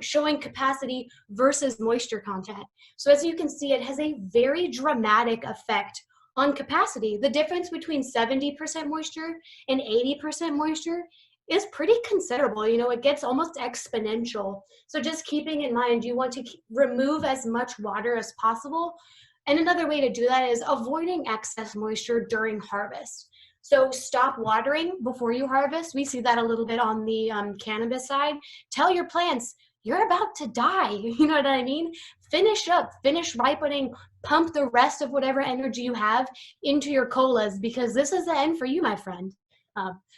showing capacity versus moisture content. So as you can see, it has a very dramatic effect on capacity. The difference between 70% moisture and 80% moisture is pretty considerable. It gets almost exponential. So just keeping in mind, you want to remove as much water as possible. And another way to do that is avoiding excess moisture during harvest. So stop watering before you harvest. We see that a little bit on the cannabis side. Tell your plants, you're about to die. You know what I mean? Finish up, finish ripening, pump the rest of whatever energy you have into your colas, because this is the end for you, my friend.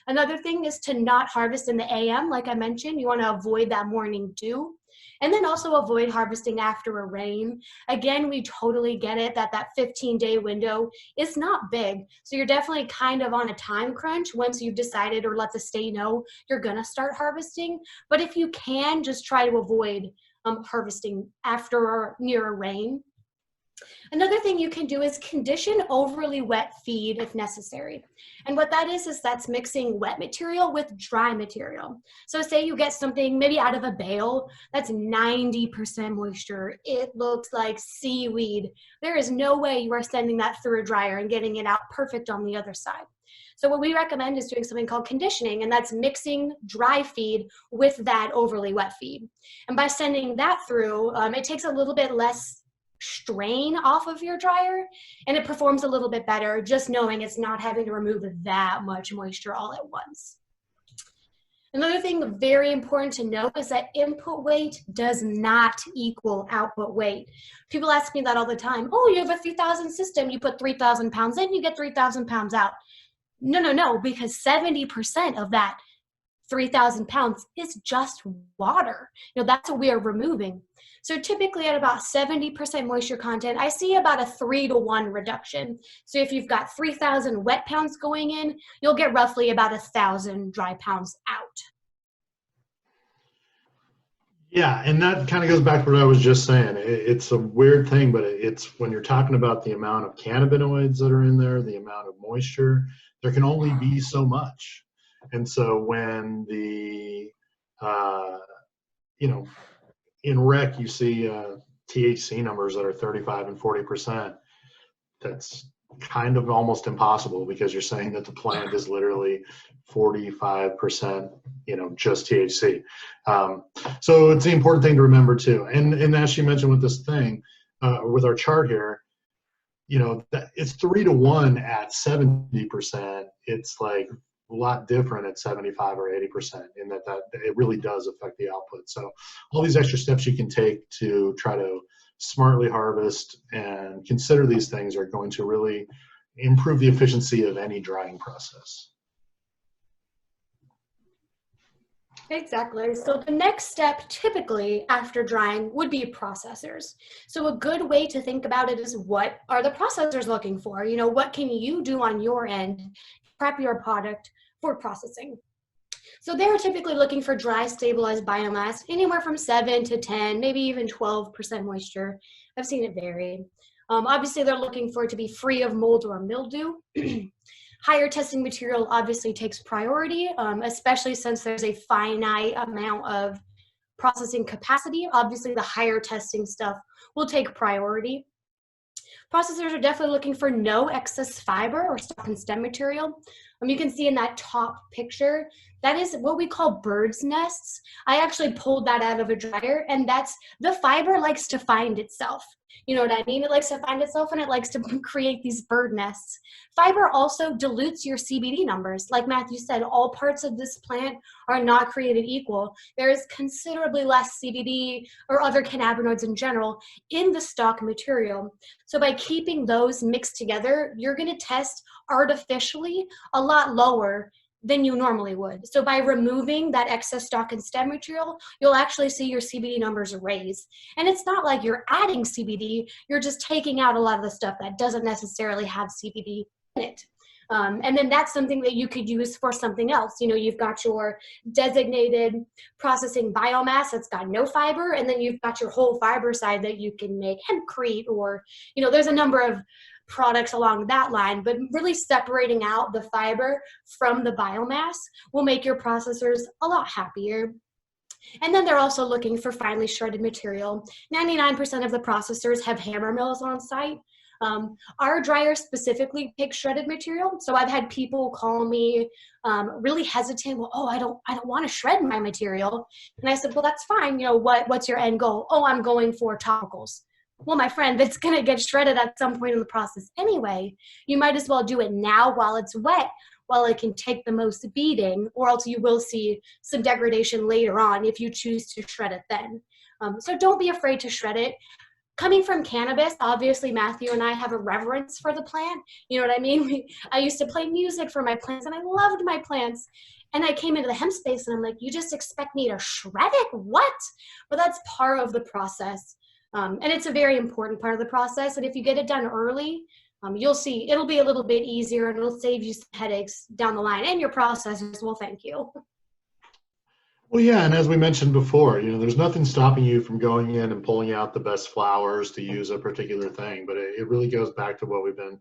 Another thing is to not harvest in the AM, like I mentioned. You want to avoid that morning dew. And then also avoid harvesting after a rain. Again, we totally get it that 15-day window is not big. So you're definitely kind of on a time crunch once you've decided or let the state know you're going to start harvesting. But if you can, just try to avoid harvesting after or near a rain. Another thing you can do is condition overly wet feed if necessary. And what that is that's mixing wet material with dry material. So say you get something maybe out of a bale that's 90% moisture. It looks like seaweed. There is no way you are sending that through a dryer and getting it out perfect on the other side. So what we recommend is doing something called conditioning, and that's mixing dry feed with that overly wet feed. And by sending that through, it takes a little bit less strain off of your dryer, and it performs a little bit better just knowing it's not having to remove that much moisture all at once. Another thing very important to know is that input weight does not equal output weight. People ask me that all the time. Oh, you have a 3,000 system, you put 3,000 pounds in, you get 3,000 pounds out. No, because 70% of that 3,000 pounds is just water. That's what we are removing. So typically at about 70% moisture content, I see about a 3-to-1 reduction. So if you've got 3,000 wet pounds going in, you'll get roughly about 1,000 dry pounds out.
Yeah, and that kind of goes back to what I was just saying. It's a weird thing, but it's when you're talking about the amount of cannabinoids that are in there, the amount of moisture, there can only be so much. And so when the, in rec, you see THC numbers that are 35 and 40%, that's kind of almost impossible because you're saying that the plant is literally 45%, just THC. So it's the important thing to remember too. And as she mentioned with this thing, with our chart here, it's 3-to-1 at 70%. It's like a lot different at 75 or 80% in that it really does affect the output. So all these extra steps you can take to try to smartly harvest and consider these things are going to really improve the efficiency of any drying process.
Exactly. So the next step typically after drying would be processors. So a good way to think about it is, what are the processors looking for? What can you do on your end to prep your product for processing? So they're typically looking for dry stabilized biomass, anywhere from 7 to 10, maybe even 12% moisture. I've seen it vary. Obviously, they're looking for it to be free of mold or mildew. Higher testing material obviously takes priority, especially since there's a finite amount of processing capacity. Obviously, the higher testing stuff will take priority. Processors are definitely looking for no excess fiber or stock and stem material. You can see in that top picture, that is what we call bird's nests. I actually pulled that out of a dryer, and that's the fiber likes to find itself. You know what I mean? It likes to find itself and it likes to create these bird nests. Fiber also dilutes your CBD numbers. Like Matthew said, all parts of this plant are not created equal. There is considerably less CBD or other cannabinoids in general in the stock material. So by keeping those mixed together, you're going to test artificially a lot lower than you normally would. So by removing that excess stock and stem material, you'll actually see your CBD numbers raise. And it's not like you're adding CBD, you're just taking out a lot of the stuff that doesn't necessarily have CBD in it. And then that's something that you could use for something else. You know, you've got your designated processing biomass that's got no fiber, and then you've got your whole fiber side that you can make hempcrete, or, you know, there's a number of products along that line, but really separating out the fiber from the biomass will make your processors a lot happier. And then they're also looking for finely shredded material. 99% of the processors have hammer mills on site. Our dryer specifically picks shredded material. So I've had people call me really hesitant. Well, oh, I don't want to shred my material. And I said, well, that's fine. You know, what's your end goal? Oh, I'm going for topicals. Well, my friend, that's going to get shredded at some point in the process anyway. You might as well do it now while it's wet, while it can take the most beating, or else you will see some degradation later on if you choose to shred it then. So don't be afraid to shred it. Coming from cannabis, obviously Matthew and I have a reverence for the plant. You know what I mean? I used to play music for my plants and I loved my plants. And I came into the hemp space and I'm like, you just expect me to shred it? What? But that's part of the process. And it's a very important part of the process. And if you get it done early, you'll see it'll be a little bit easier and it'll save you some headaches down the line. And your processors will thank you.
Well, yeah, and as we mentioned before, you know, there's nothing stopping you from going in and pulling out the best flowers to use a particular thing, but it really goes back to what we've been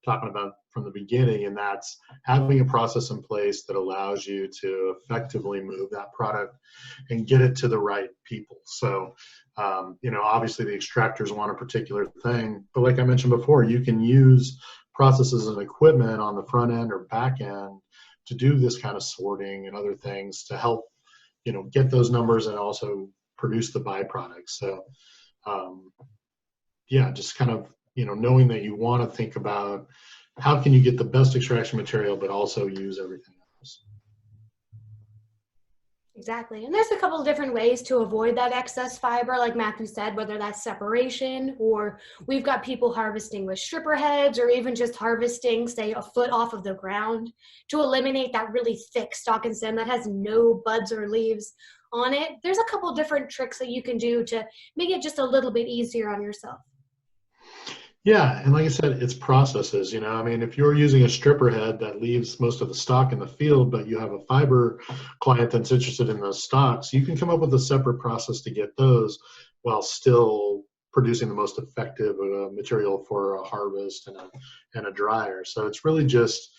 talking about from the beginning, and that's having a process in place that allows you to effectively move that product and get it to the right people. So, you know, obviously the extractors want a particular thing, but like I mentioned before, you can use processes and equipment on the front end or back end to do this kind of sorting and other things to help, you know, get those numbers and also produce the byproducts. So, yeah, just kind of, you know, knowing that you want to think about how can you get the best extraction material, but also use everything else.
Exactly. And there's a couple of different ways to avoid that excess fiber, like Matthew said, whether that's separation, or we've got people harvesting with stripper heads, or even just harvesting, say, a foot off of the ground to eliminate that really thick stalk and stem that has no buds or leaves on it. There's a couple of different tricks that you can do to make it just a little bit easier on yourself.
Yeah, and like I said, it's processes, you know, I mean, if you're using a stripper head that leaves most of the stock in the field, but you have a fiber client that's interested in those stocks, you can come up with a separate process to get those while still producing the most effective material for a harvest and a dryer. So it's really just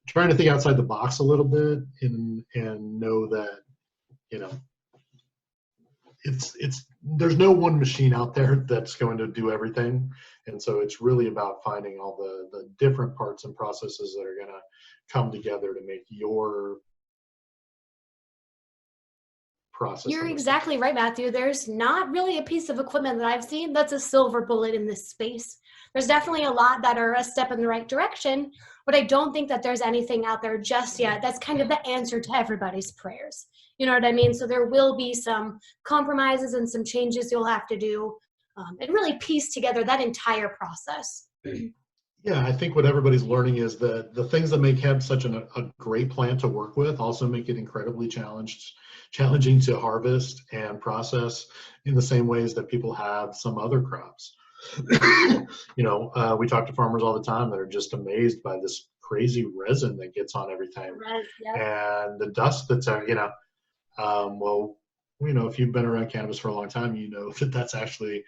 trying to think outside the box a little bit and know that, you know, there's no one machine out there that's going to do everything, and so it's really about finding all the different parts and processes that are going to come together to make your process.
You're exactly right, Matthew. There's not really a piece of equipment that I've seen that's a silver bullet in this space. There's definitely a lot that are a step in the right direction, but I don't think that there's anything out there just yet that's kind of the answer to everybody's prayers. You know what I mean? So there will be some compromises and some changes you'll have to do and really piece together that entire process.
Yeah, I think what everybody's learning is that the things that make hemp such a great plant to work with also make it incredibly challenging to harvest and process in the same ways that people have some other crops. You know, we talk to farmers all the time that are just amazed by this crazy resin that gets on everything, and the dust that's, you know, well, you know, if you've been around cannabis for a long time, you know that that's actually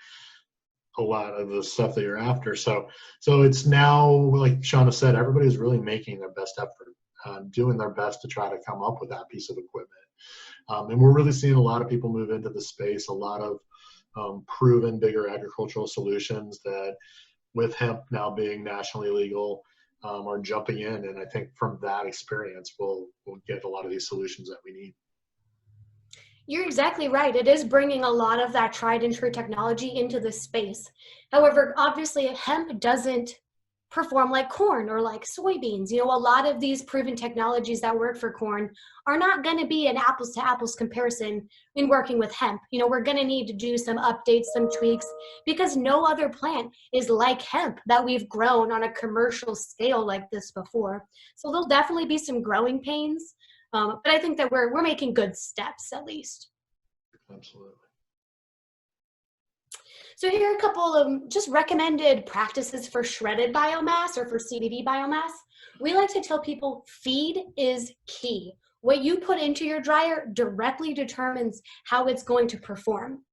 a lot of the stuff that you're after. So it's now, like Shawna said, everybody's really making their best effort, doing their best to try to come up with that piece of equipment. And we're really seeing a lot of people move into the space, a lot of proven bigger agricultural solutions that, with hemp now being nationally legal, are jumping in. And I think from that experience, we'll get a lot of these solutions that we need.
You're exactly right. It is bringing a lot of that tried and true technology into this space. However, obviously, hemp doesn't perform like corn or like soybeans. A lot of these proven technologies that work for corn are not going to be an apples to apples comparison in working with hemp. We're going to need to do some updates, some tweaks, because no other plant is like hemp that we've grown on a commercial scale like this before. So there'll definitely be some growing pains. But I think that we're making good steps at least.
Absolutely.
So here are a couple of just recommended practices for shredded biomass or for CBD biomass. We like to tell people feed is key. What you put into your dryer directly determines how it's going to perform.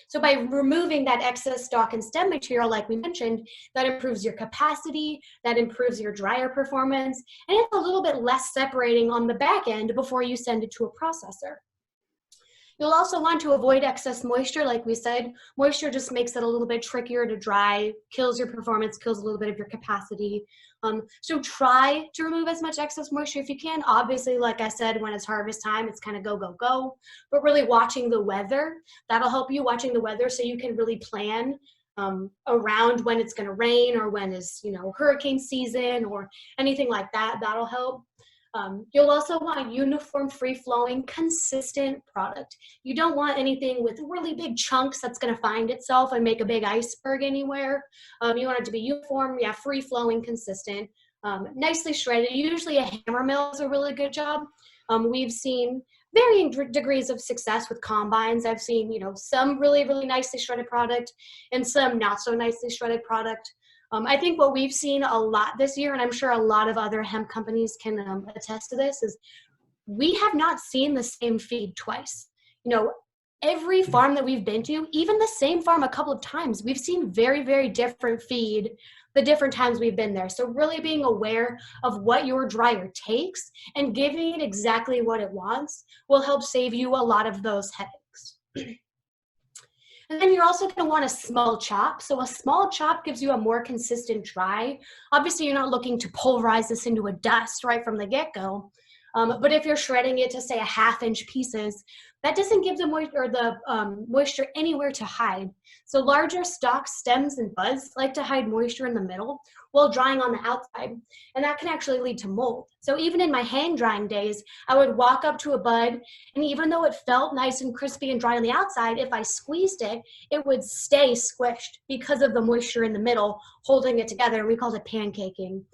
So by removing that excess stalk and stem material, like we mentioned, that improves your capacity, that improves your dryer performance, and it's a little bit less separating on the back end before you send it to a processor. You'll also want to avoid excess moisture. Like we said, moisture just makes it a little bit trickier to dry, kills your performance, kills a little bit of your capacity. So try to remove as much excess moisture if you can. Obviously, like I said, when it's harvest time, it's kind of go, go, go. But really watching the weather, that'll help you, watching the weather so you can really plan around when it's going to rain or when is, hurricane season or anything like that. That'll help. You'll also want uniform, free-flowing, consistent product. You don't want anything with really big chunks that's going to find itself and make a big iceberg anywhere. You want it to be uniform, free-flowing, consistent, nicely shredded. Usually a hammer mill is a really good job. We've seen varying degrees of success with combines. I've seen, some really, really nicely shredded product and some not so nicely shredded product. I think what we've seen a lot this year, and I'm sure a lot of other hemp companies can attest to this, is we have not seen the same feed twice. Every farm that we've been to, even the same farm a couple of times, we've seen very, very different feed the different times we've been there. So really being aware of what your dryer takes and giving it exactly what it wants will help save you a lot of those headaches. And then you're also going to want a small chop. So a small chop gives you a more consistent dry. Obviously, you're not looking to pulverize this into a dust right from the get-go. But if you're shredding it to, say, a half-inch pieces, that doesn't give the moisture anywhere to hide. So larger stalks, stems, and buds like to hide moisture in the middle while drying on the outside, and that can actually lead to mold. So even in my hang drying days, I would walk up to a bud, and even though it felt nice and crispy and dry on the outside, if I squeezed it, it would stay squished because of the moisture in the middle holding it together. We called it pancaking.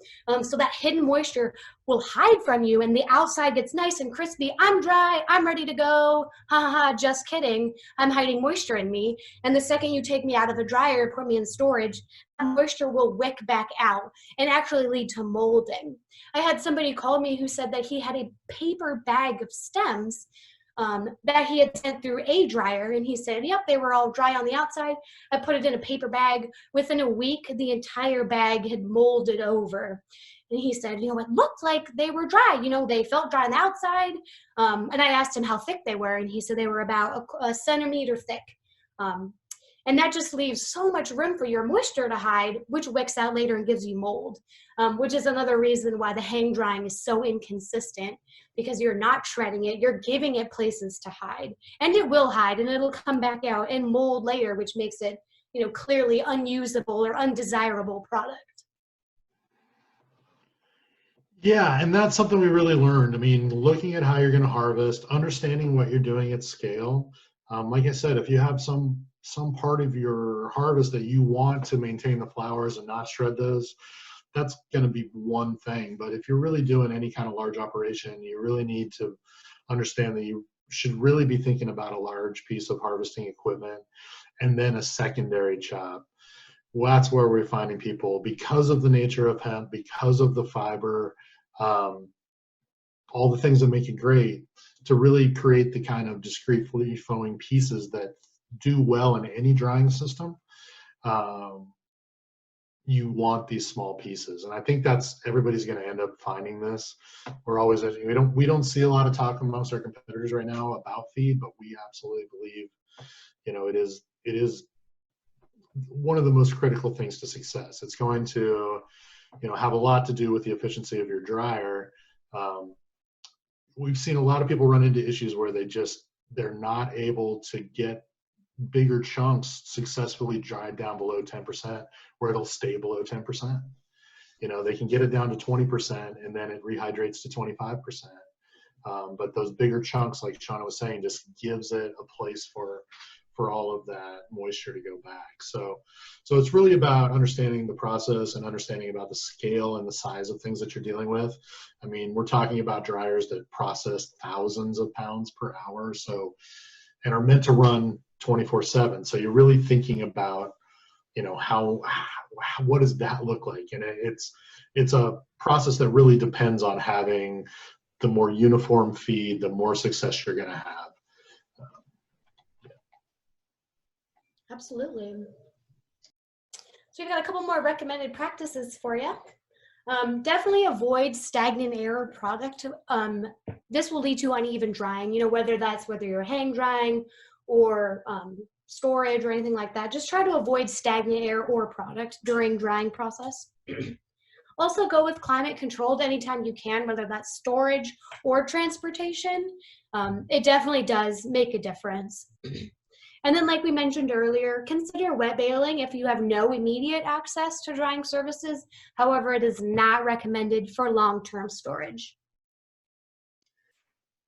So that hidden moisture will hide from you, and the outside gets nice and crispy. I'm dry, I'm ready to go. Ha ha ha, just kidding. I'm hiding moisture in me. And the second you take me out of a dryer and put me in storage, that moisture will wick back out and actually lead to molding. I had somebody call me who said that he had a paper bag of stems that he had sent through a dryer, and he said, yep, they were all dry on the outside. I put it in a paper bag. Within a week, the entire bag had molded over. And he said, it looked like they were dry. They felt dry on the outside. And I asked him how thick they were, and he said they were about a centimeter thick. And that just leaves so much room for your moisture to hide, which wicks out later and gives you mold, which is another reason why the hang drying is so inconsistent, because you're not shredding it, you're giving it places to hide. And it will hide, and it'll come back out and mold later, which makes it, clearly unusable or undesirable product.
Yeah, and that's something we really learned. I mean, looking at how you're going to harvest, understanding what you're doing at scale. Like I said, if you have some part of your harvest that you want to maintain the flowers and not shred those, that's going to be one thing. But if you're really doing any kind of large operation, you really need to understand that you should really be thinking about a large piece of harvesting equipment and then a secondary chop. Well, that's where we're finding people, because of the nature of hemp, because of the fiber, all the things that make it great, to really create the kind of discrete free-flowing pieces that do well in any drying system. You want these small pieces, and I think that's, everybody's going to end up finding this. We're always, we don't see a lot of talk amongst our competitors right now about feed, but we absolutely believe, it is one of the most critical things to success. It's going to, have a lot to do with the efficiency of your dryer. We've seen a lot of people run into issues where they just they're not able to get bigger chunks successfully dried down below 10%, where it'll stay below 10%. They can get it down to 20% and then it rehydrates to 25%. But those bigger chunks, like Shawna was saying, just gives it a place for all of that moisture to go back. So it's really about understanding the process and understanding about the scale and the size of things that you're dealing with. I mean, we're talking about dryers that process thousands of pounds per hour, and are meant to run 24/7. So you're really thinking about, what does that look like? And it's a process that really depends on having the more uniform feed, the more success you're going to have.
Absolutely. So we've got a couple more recommended practices for you. Definitely avoid stagnant air product. This will lead to uneven drying, whether you're hang drying or storage or anything like that. Just try to avoid stagnant air or product during drying process. Also go with climate controlled anytime you can, whether that's storage or transportation. It definitely does make a difference. And then, like we mentioned earlier, consider wet baling if you have no immediate access to drying services. However, it is not recommended for long-term storage.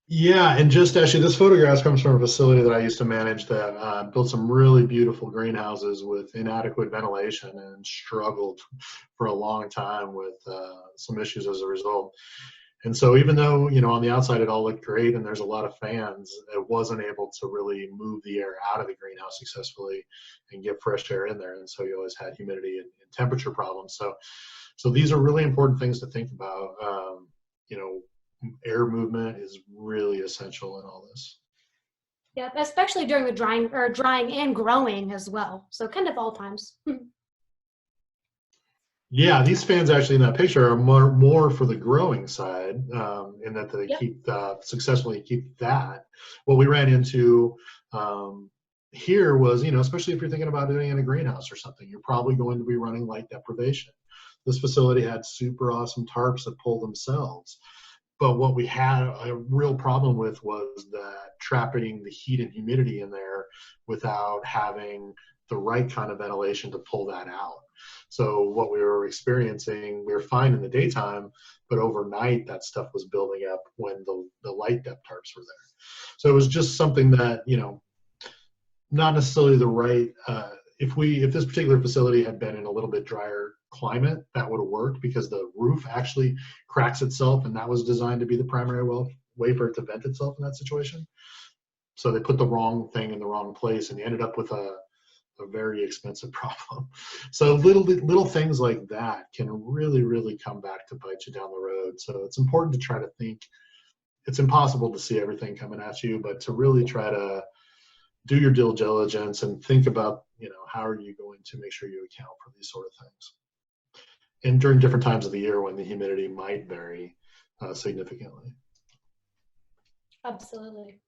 Yeah, and just actually, this photograph comes from a facility that I used to manage that built some really beautiful greenhouses with inadequate ventilation and struggled for a long time with some issues as a result. And so even though, on the outside it all looked great and there's a lot of fans, it wasn't able to really move the air out of the greenhouse successfully and get fresh air in there. And so you always had humidity and temperature problems. So these are really important things to think about. Air movement is really essential in all this.
Yeah, especially during the drying and growing as well. So kind of all times.
Yeah, these fans actually in that picture are more for the growing side, in that they successfully keep that. What we ran into here was, especially if you're thinking about doing it in a greenhouse or something, you're probably going to be running light deprivation. This facility had super awesome tarps that pull themselves. But what we had a real problem with was that trapping the heat and humidity in there without having the right kind of ventilation to pull that out. So what we were experiencing, we were fine in the daytime, but overnight that stuff was building up when the light depth tarps were there. So it was just something that, not necessarily the right, if this particular facility had been in a little bit drier climate, that would have worked because the roof actually cracks itself, and that was designed to be the primary way for it to vent itself in that situation. So they put the wrong thing in the wrong place, and you ended up with a very expensive problem. So little things like that can really, really come back to bite you down the road. So it's important to try to think. It's impossible to see everything coming at you, but to really try to do your due diligence and think about, how are you going to make sure you account for these sort of things. And during different times of the year when the humidity might vary significantly.
Absolutely.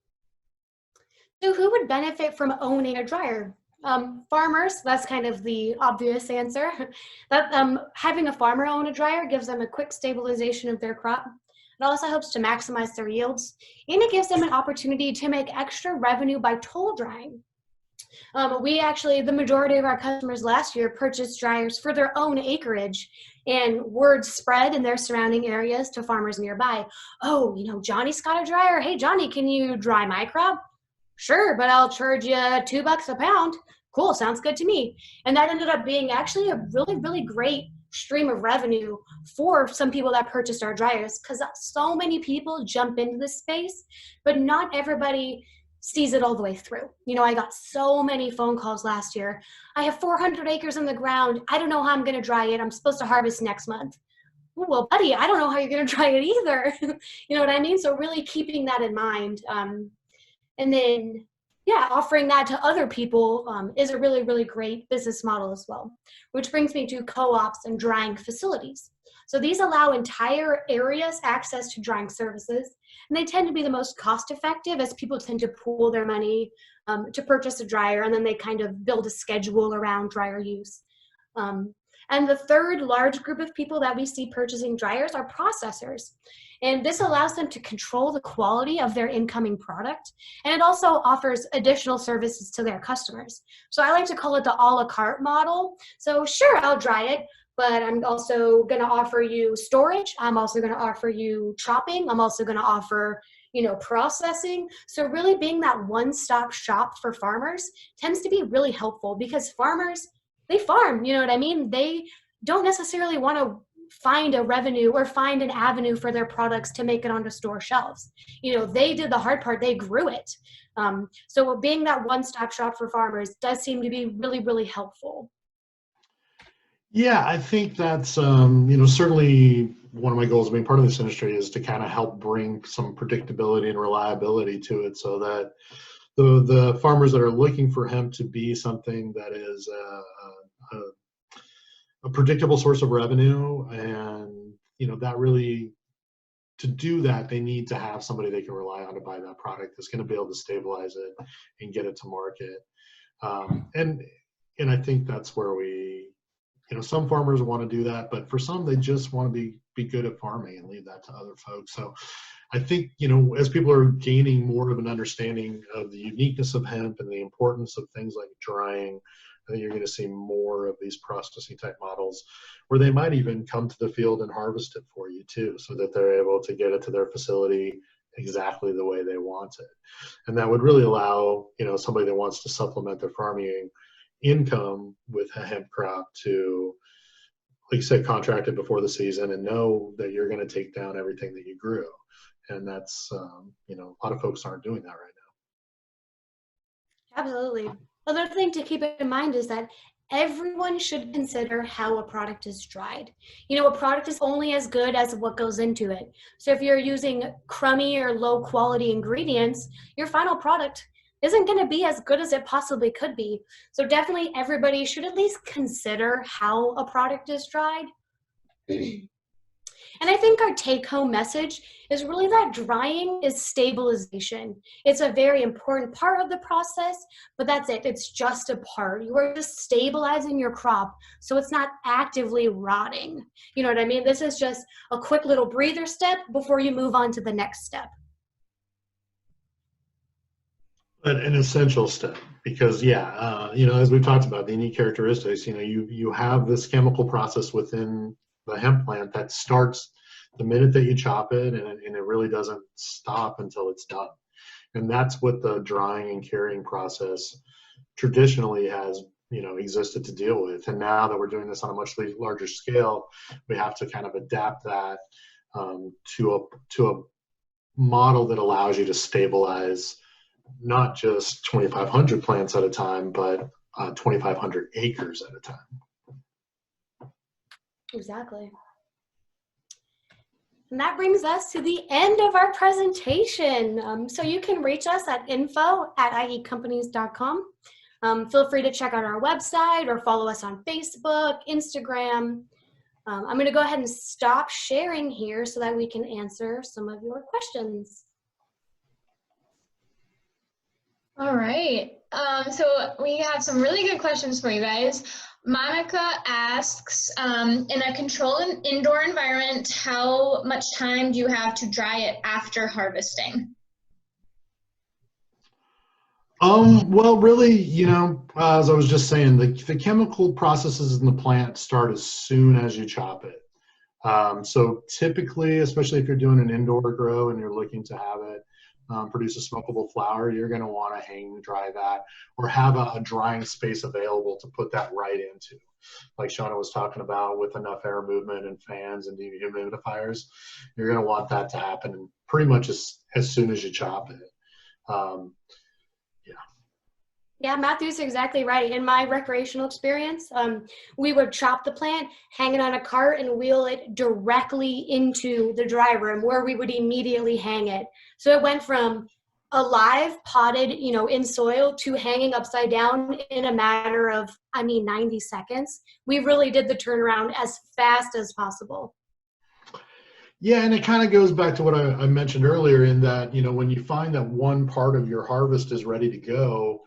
So who would benefit from owning a dryer? Farmers, that's kind of the obvious answer. Having a farmer own a dryer gives them a quick stabilization of their crop. It also helps to maximize their yields, and it gives them an opportunity to make extra revenue by toll drying. The majority of our customers last year purchased dryers for their own acreage, and word spread in their surrounding areas to farmers nearby. Oh, Johnny's got a dryer. Hey, Johnny, can you dry my crop? Sure, but I'll charge you $2 a pound. Cool, sounds good to me. And that ended up being actually a really, really great stream of revenue for some people that purchased our dryers, because so many people jump into this space, but not everybody sees it all the way through. I got so many phone calls last year. I have 400 acres in the ground. I don't know how I'm going to dry it. I'm supposed to harvest next month. Well, buddy, I don't know how you're going to dry it either. You know what I mean? So really keeping that in mind. And then, offering that to other people is a really, really great business model as well, which brings me to co-ops and drying facilities. So these allow entire areas access to drying services, and they tend to be the most cost effective as people tend to pool their money to purchase a dryer, and then they kind of build a schedule around dryer use. And the third large group of people that we see purchasing dryers are processors. And this allows them to control the quality of their incoming product. And it also offers additional services to their customers. So I like to call it the a la carte model. So sure, I'll dry it, but I'm also going to offer you storage. I'm also going to offer you chopping. I'm also going to offer, processing. So really being that one-stop shop for farmers tends to be really helpful, because farmers, they farm, you know what I mean? They don't necessarily want to find a revenue or find an avenue for their products to make it onto store shelves. They did the hard part, they grew it. So being that one-stop shop for farmers does seem to be really, really helpful.
Yeah, I think that's, certainly one of my goals of being part of this industry is to kind of help bring some predictability and reliability to it, so that the farmers that are looking for hemp to be something that is a predictable source of revenue, and, that really, to do that, they need to have somebody they can rely on to buy that product that's going to be able to stabilize it and get it to market. And I think that's where some farmers want to do that, but for some, they just want to be good at farming and leave that to other folks. So I think, as people are gaining more of an understanding of the uniqueness of hemp and the importance of things like drying, I think you're going to see more of these processing type models where they might even come to the field and harvest it for you too, so that they're able to get it to their facility exactly the way they want it. And that would really allow, somebody that wants to supplement their farming income with a hemp crop to, like you said, contract it before the season and know that you're going to take down everything that you grew. And that's, a lot of folks aren't doing that right now.
Absolutely. Another thing to keep in mind is that everyone should consider how a product is dried. A product is only as good as what goes into it. So if you're using crummy or low quality ingredients, your final product isn't going to be as good as it possibly could be. So definitely everybody should at least consider how a product is dried. And I think our take-home message is really that drying is stabilization. It's a very important part of the process, but that's it. It's just a part. You are just stabilizing your crop so it's not actively rotting. You know what I mean? This is just a quick little breather step before you move on to the next step.
But an essential step, because as we've talked about, the unique characteristics, you have this chemical process within the hemp plant that starts the minute that you chop it, and it really doesn't stop until it's done. And that's what the drying and carrying process traditionally has, existed to deal with. And now that we're doing this on a much larger scale, we have to kind of adapt that to a model that allows you to stabilize not just 2,500 plants at a time, but 2,500 acres at a time.
Exactly. And that brings us to the end of our presentation. So you can reach us at info@iecompanies.com. Feel free to check out our website or follow us on Facebook, Instagram. I'm going to go ahead and stop sharing here so that we can answer some of your questions.
All right. So we have some really good questions for you guys. Monica asks, in a controlled indoor environment, how much time do you have to dry it after harvesting?
Well, really, as I was just saying, the chemical processes in the plant start as soon as you chop it. So typically, especially if you're doing an indoor grow and you're looking to have it produce a smokable flower, you're going to want to hang dry that, or have a drying space available to put that right into. Like Shawna was talking about, with enough air movement and fans and dehumidifiers, you're going to want that to happen pretty much as soon as you chop it.
Yeah, Matthew's exactly right. In my recreational experience, we would chop the plant, hang it on a cart, and wheel it directly into the dry room where we would immediately hang it. So it went from alive, potted, in soil, to hanging upside down in a matter of, 90 seconds. We really did the turnaround as fast as possible.
Yeah, and it kind of goes back to what I mentioned earlier, in that, when you find that one part of your harvest is ready to go,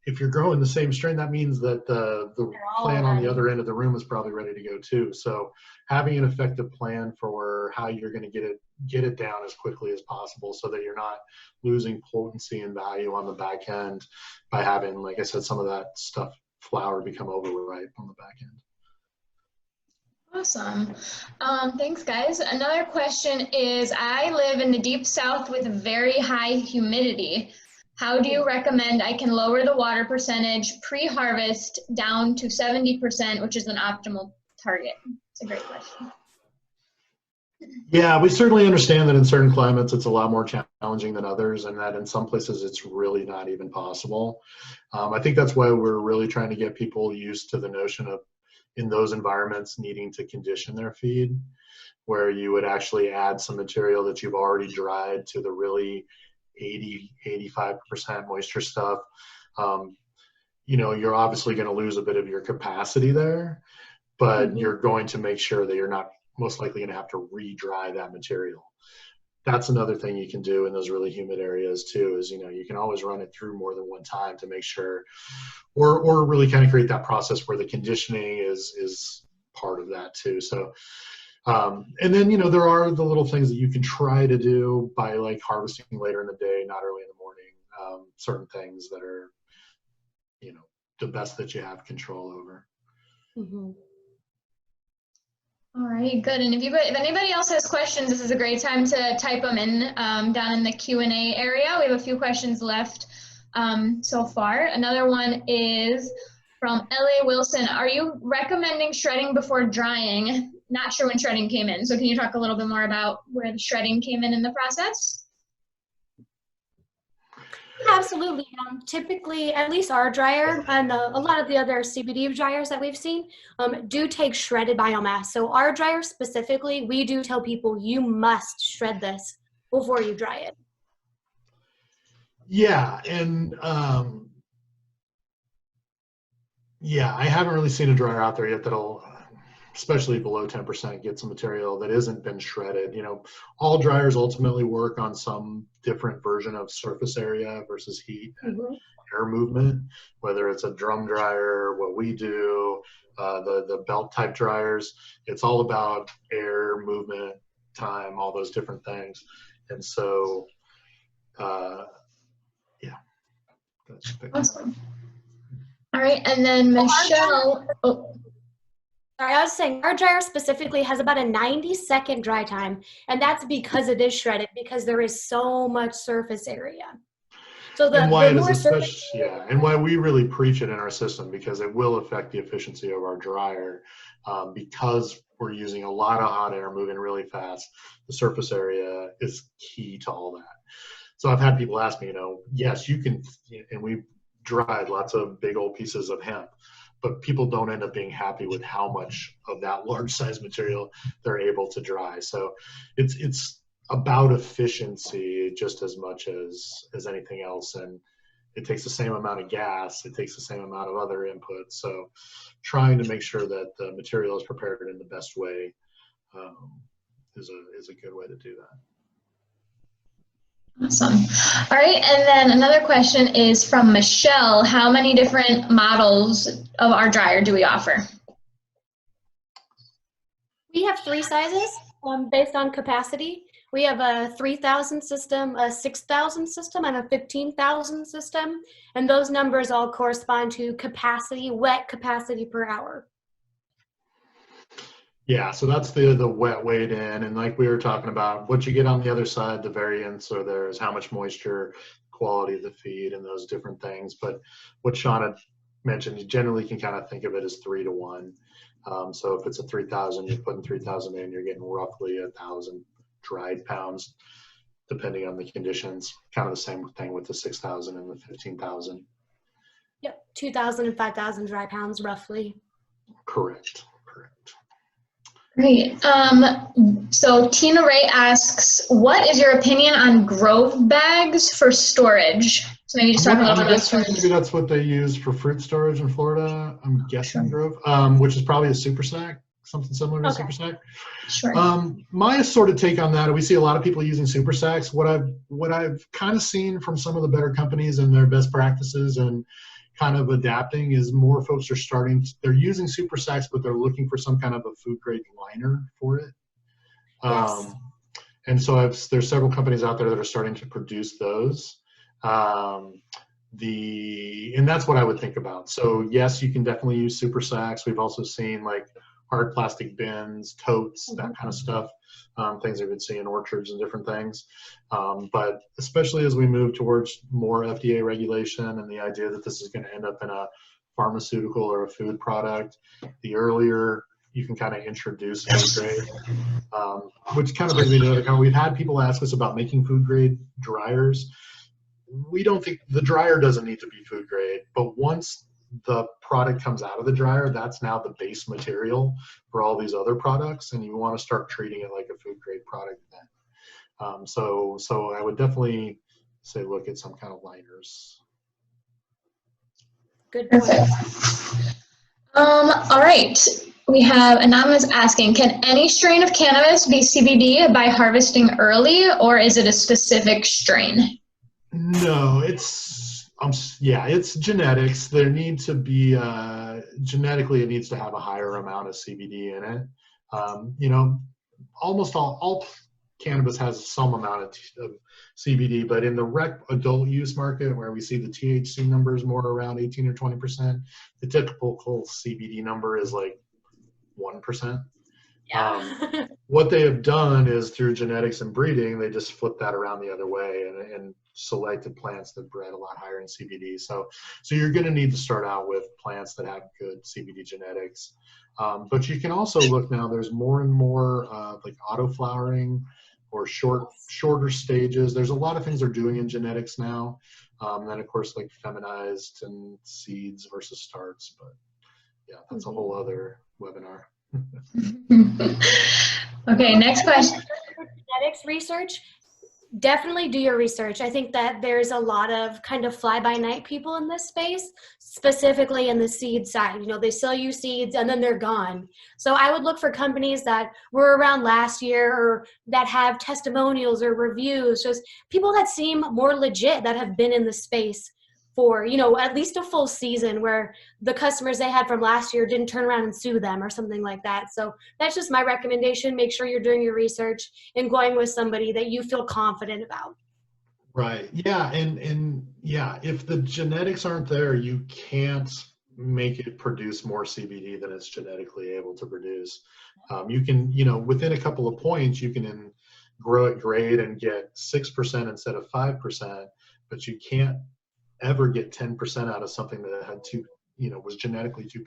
if you're growing the same strain, that means that the plant on the other end of the room is probably ready to go too. So having an effective plan for how you're going to get it down as quickly as possible, so that you're not losing potency and value on the back end by having, like I said, some of that stuff flower become overripe on the back end.
Awesome. Thanks, guys. Another question is, I live in the deep south with very high humidity. How do you recommend I can lower the water percentage pre-harvest down to 70%, which is an optimal target? It's a great question.
Yeah, we certainly understand that in certain climates it's a lot more challenging than others, and that in some places it's really not even possible. I think that's why we're really trying to get people used to the notion of, in those environments, needing to condition their feed, where you would actually add some material that you've already dried to the really 80–85% moisture stuff. You know, you're obviously going to lose a bit of your capacity there, but you're going to make sure that you're not most likely going to have to re-dry that material. That's another thing you can do in those really humid areas too, is, you know, you can always run it through more than one time to make sure, or really kind of create that process where the conditioning is part of that too. So, and then, you know, there are the little things that you can try to do by, like, harvesting later in the day, not early in the morning, certain things that are, you know, the best that you have control over.
All right, good. And if anybody else has questions, this is a great time to type them in down in the Q&A area. We have a few questions left so far. Another one is from L.A. Wilson. Are you recommending shredding before drying? Not sure when shredding came in. So can you talk a little bit more about where the shredding came in the process?
Absolutely. Typically, at least our dryer and a lot of the other CBD dryers that we've seen do take shredded biomass. So our dryer specifically, we do tell people you must shred this before you dry it.
Yeah, and yeah, I haven't really seen a dryer out there yet that'll, especially below 10%, get some material that isn't been shredded. You know, all dryers ultimately work on some different version of surface area versus heat and air movement, whether it's a drum dryer, what we do, the belt type dryers. It's all about air movement, time, all those different things. And so, yeah.
Awesome. All right, and then Michelle.
Sorry, I was saying our dryer specifically has about a 90-second dry time, and that's because it is shredded, because there is so much surface area. So
and why it is especially, yeah, and why we really preach it in our system, because it will affect the efficiency of our dryer, because we're using a lot of hot air moving really fast. The surface area is key to all that. So I've had people ask me, you know, yes, you can, and we've dried lots of big old pieces of hemp, but people don't end up being happy with how much of that large size material they're able to dry. So it's about efficiency just as much as anything else. And it takes the same amount of gas, it takes the same amount of other inputs. So trying to make sure that the material is prepared in the best way is a good way to do that.
Awesome. All right, and then another question is from Michelle. How many different models of our dryer do we offer?
We have 3 sizes based on capacity. We have a 3,000 system, a 6,000 system, and a 15,000 system. And those numbers all correspond to capacity, wet capacity per hour.
Yeah, so that's the wet weight in, and like we were talking about, what you get on the other side, the variance, or there's how much moisture, quality of the feed, and those different things. But what Shawna mentioned, you generally can kind of think of it as 3 to 1. So if it's a 3,000, you're putting 3,000 in, you're getting roughly 1,000 dried pounds, depending on the conditions. Kind of the same thing with the 6,000 and the 15,000.
Yep, 2,000 and 5,000 dry pounds, roughly.
Correct.
Great. So Tina Ray asks, what is your opinion on grove bags for storage? So maybe just talk a little bit about storage.
Maybe that's what they use for fruit storage in Florida. I'm guessing grove, which is probably a super sack, something similar to a super sack.
Sure.
My sort of take on that, we see a lot of people using super sacks. What I've kind of seen from some of the better companies and their best practices and kind of adapting is more folks are they're using super sacks, but they're looking for some kind of a food grade liner for it.
Yes.
And so there's several companies out there that are starting to produce those. And that's what I would think about. So yes, you can definitely use super sacks. We've also seen like hard plastic bins, totes, that kind of stuff, things you would see in orchards and different things. But especially as we move towards more FDA regulation and the idea that this is going to end up in a pharmaceutical or a food product, the earlier you can kind of introduce food grade, which kind of brings me to another comment. We've had people ask us about making food grade dryers. We don't think the dryer doesn't need to be food grade, but once the product comes out of the dryer, that's now the base material for all these other products, and you want to start treating it like a food grade product then. So I would definitely say look at some kind of liners.
Good point.
All right. We have Anonymous asking, can any strain of cannabis be CBD by harvesting early, or is it a specific strain?
No, it's genetics. There needs to be genetically, it needs to have a higher amount of CBD in it. Almost all cannabis has some amount of CBD, but in the adult use market, where we see the THC numbers more around 18 or 20%, the typical CBD number is like 1%.
Yeah.
What they have done is through genetics and breeding, they just flip that around the other way and selected plants that bred a lot higher in CBD. So you're going to need to start out with plants that have good CBD genetics. But you can also look now, there's more and more like auto flowering or shorter stages. There's a lot of things they're doing in genetics now. Then of course like feminized and seeds versus starts. But yeah, that's a whole other webinar.
Okay, next question.
Genetics research, definitely do your research. I think that there's a lot of kind of fly-by-night people in this space, specifically in the seed side. They sell you seeds and then they're gone. So I would look for companies that were around last year or that have testimonials or reviews, just people that seem more legit, that have been in the space for, at least a full season, where the customers they had from last year didn't turn around and sue them or something like that. So that's just my recommendation. Make sure you're doing your research and going with somebody that you feel confident about.
Right. Yeah. And yeah, if the genetics aren't there, you can't make it produce more CBD than it's genetically able to produce. You can, within a couple of points, you can grow it grade and get 6% instead of 5%, but you can't ever get 10% out of something that had was genetically 2%.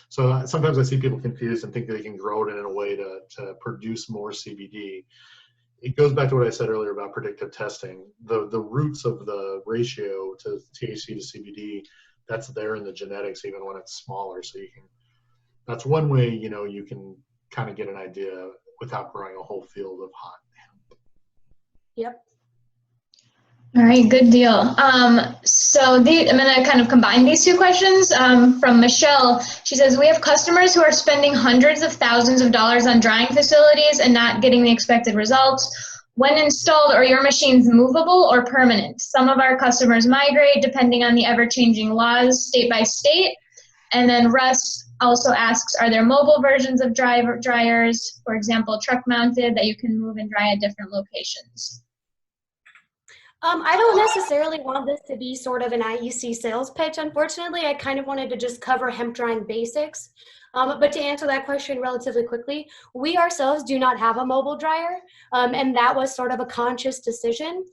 So sometimes I see people confused and think they can grow it in a way to produce more CBD. It goes back to what I said earlier about predictive testing. The roots of the ratio to THC to CBD, that's there in the genetics, even when it's smaller. So that's one way, you can kind of get an idea without growing a whole field of hot hemp.
Yep.
All right, good deal. So I'm going to kind of combine these two questions from Michelle. She says, we have customers who are spending hundreds of thousands of dollars on drying facilities and not getting the expected results. When installed, are your machines movable or permanent? Some of our customers migrate depending on the ever-changing laws state by state. And then Russ also asks, are there mobile versions of dryers, for example, truck-mounted, that you can move and dry at different locations?
I don't necessarily want this to be sort of an IEC sales pitch. Unfortunately, I kind of wanted to just cover hemp drying basics. But to answer that question relatively quickly, we ourselves do not have a mobile dryer, and that was sort of a conscious decision.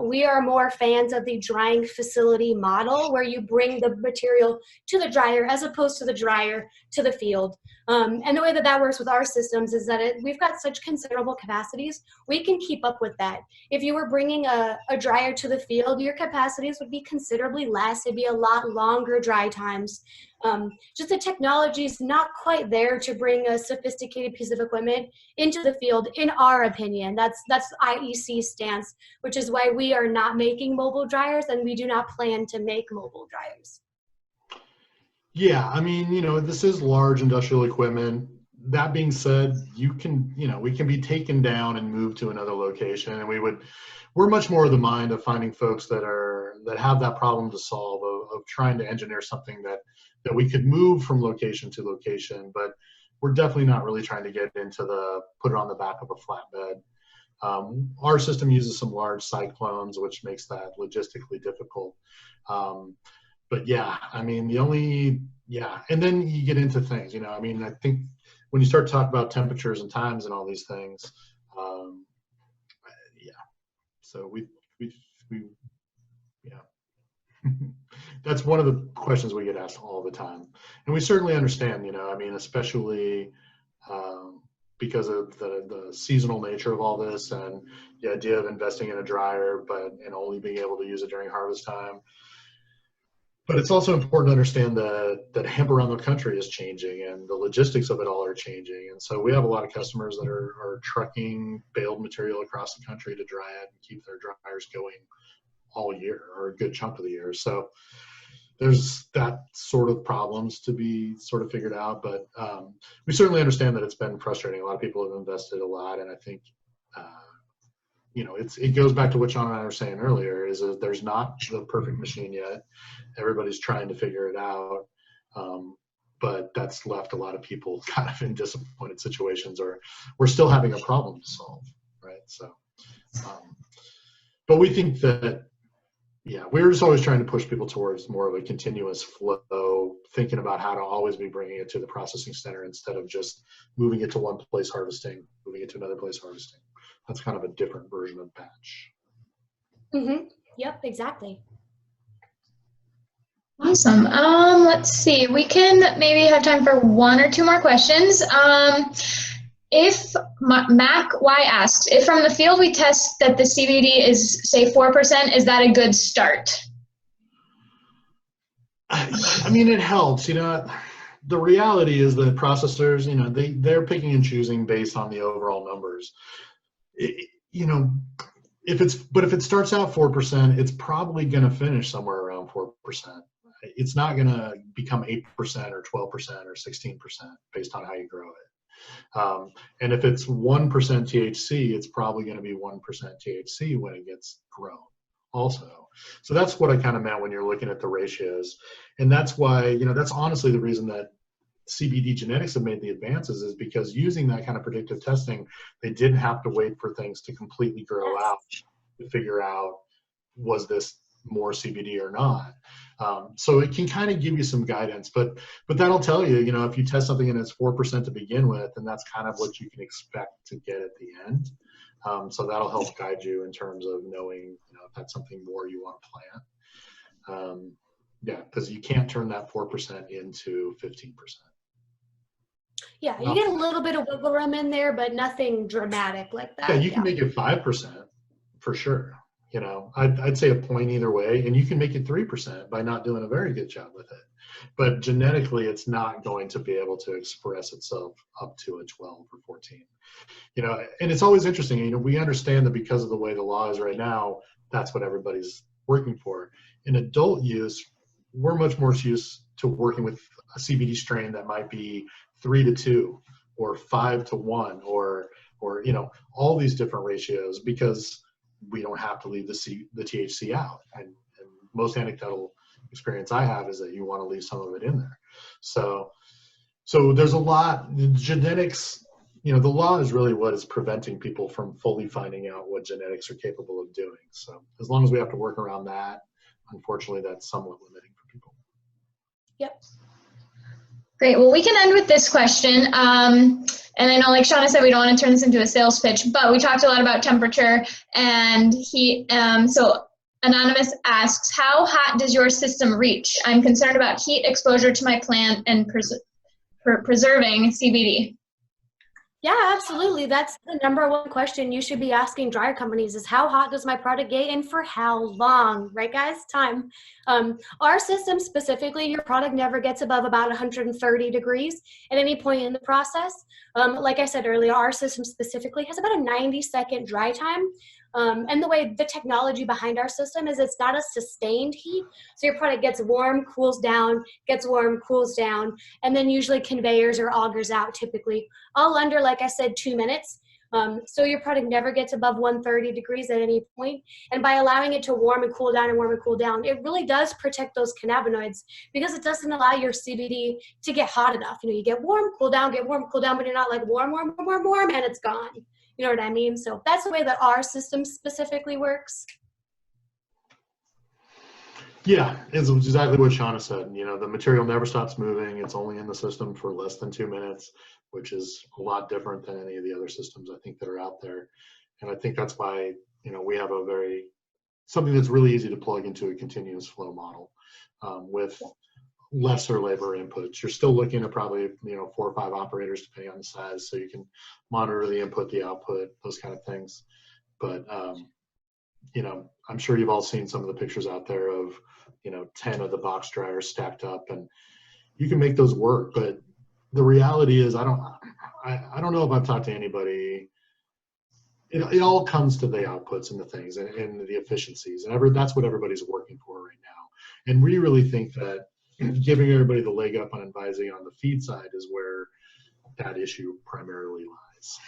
We are more fans of the drying facility model, where you bring the material to the dryer as opposed to the dryer to the field. And the way that works with our systems is that we've got such considerable capacities, we can keep up with that. If you were bringing a dryer to the field, your capacities would be considerably less. It'd be a lot longer dry times. Just the technology is not quite there to bring a sophisticated piece of equipment into the field, in our opinion. That's IEC stance, which is why we are not making mobile dryers, and we do not plan to make mobile dryers.
Yeah, I mean, this is large industrial equipment. That being said, we can be taken down and moved to another location, and we're much more of the mind of finding folks that are that have that problem to solve of trying to engineer something that we could move from location to location, but we're definitely not really trying to get into the put it on the back of a flatbed. Our system uses some large cyclones, which makes that logistically difficult. But yeah, I mean, and then you get into things, I mean, I think when you start talking about temperatures and times and all these things, so that's one of the questions we get asked all the time. And we certainly understand, I mean, especially because of the seasonal nature of all this and the idea of investing in a dryer, and only being able to use it during harvest time. But it's also important to understand that hemp around the country is changing and the logistics of it all are changing. And so we have a lot of customers that are trucking baled material across the country to dry it and keep their dryers going all year or a good chunk of the year. So there's that sort of problems to be sort of figured out. But we certainly understand that it's been frustrating. A lot of people have invested a lot. And I think, it goes back to what Shawna and I were saying earlier, is that there's not the perfect machine yet. Everybody's trying to figure it out. But that's left a lot of people kind of in disappointed situations, or we're still having a problem to solve, right? So, but we think that, we're just always trying to push people towards more of a continuous flow, thinking about how to always be bringing it to the processing center instead of just moving it to one place harvesting, moving it to another place harvesting. That's kind of a different version of batch.
Mm-hmm. Yep, exactly.
Awesome. Let's see. We can maybe have time for one or two more questions. If Mac Y asks, if from the field we test that the CBD is, say, 4%, is that a good start?
I mean, it helps. The reality is that processors, they're picking and choosing based on the overall numbers. If it starts out 4%, it's probably going to finish somewhere around 4%. It's not going to become 8% or 12% or 16% based on how you grow it. And if it's 1% THC, it's probably going to be 1% THC when it gets grown also. So that's what I kind of meant when you're looking at the ratios. And that's why, that's honestly the reason that CBD genetics have made the advances, is because using that kind of predictive testing, they didn't have to wait for things to completely grow out to figure out, was this more CBD or not. So it can kind of give you some guidance, but that'll tell you, if you test something and it's 4% to begin with, and that's kind of what you can expect to get at the end. So that'll help guide you in terms of knowing, if that's something more you want to plant. Because you can't turn that 4% into 15%.
Yeah, you get a little bit of wiggle room in there, but nothing dramatic like that.
Yeah, you can make it 5% for sure. I'd say a point either way, and you can make it 3% by not doing a very good job with it. But genetically, it's not going to be able to express itself up to a 12 or 14. And it's always interesting. We understand that because of the way the law is right now, that's what everybody's working for. In adult use, we're much more used to working with a CBD strain that might be 3-2 or 5-1 or all these different ratios, because we don't have to leave the THC out. And most anecdotal experience I have is that you want to leave some of it in there. So there's a lot. Genetics, the law is really what is preventing people from fully finding out what genetics are capable of doing. So as long as we have to work around that, unfortunately, that's somewhat limiting for people.
Yep.
Great. Well, we can end with this question. And I know, like Shawna said, we don't want to turn this into a sales pitch, but we talked a lot about temperature. And so Anonymous asks, how hot does your system reach? I'm concerned about heat exposure to my plant and preserving CBD.
Yeah, absolutely. That's the number one question you should be asking dryer companies, is how hot does my product get and for how long, right guys? Time. Our system specifically, your product never gets above about 130 degrees at any point in the process. Like I said earlier, our system specifically has about a 90-second dry time. And the way the technology behind our system is, it's not a sustained heat. So your product gets warm, cools down, gets warm, cools down, and then usually conveyors or augers out typically all under, like I said, 2 minutes. So your product never gets above 130 degrees at any point. And by allowing it to warm and cool down and warm and cool down, it really does protect those cannabinoids because it doesn't allow your CBD to get hot enough. You get warm, cool down, get warm, cool down, but you're not like warm, warm, warm, warm, warm, and it's gone. You know what I mean? So that's the way that our system specifically works.
Yeah, it's exactly what Shawna said. The material never stops moving. It's only in the system for less than 2 minutes, which is a lot different than any of the other systems I think that are out there. And I think that's why, we have something that's really easy to plug into a continuous flow model with lesser labor inputs. You're still looking at probably, 4 or 5 operators depending on the size, so you can monitor the input, the output, those kind of things. But, I'm sure you've all seen some of the pictures out there of, 10 of the box dryers stacked up, and you can make those work. But the reality is, I don't know if I've talked to anybody. It all comes to the outputs and the things and the efficiencies, and that's what everybody's working for right now. And we really think that giving everybody the leg up on advising on the feed side is where that issue primarily lies.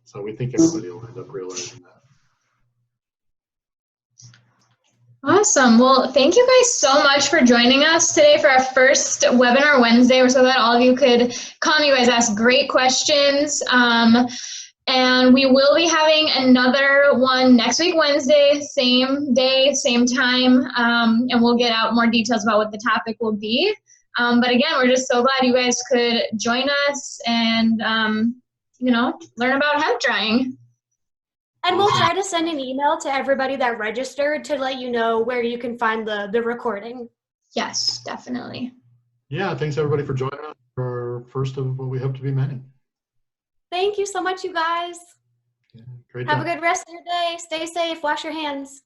So we think everybody will end up realizing that.
Awesome. Well, thank you guys so much for joining us today for our first webinar Wednesday. We're so glad all of you could come. You guys asked great questions. And we will be having another one next week, Wednesday, same day, same time. And we'll get out more details about what the topic will be. But again, we're just so glad you guys could join us and, learn about hemp drying.
And we'll try to send an email to everybody that registered to let you know where you can find the recording.
Yes, definitely.
Yeah, thanks everybody for joining us for our first of what we hope to be many.
Thank you so much, you guys.
Yeah, great.
Have a good rest of your day. Stay safe. Wash your hands.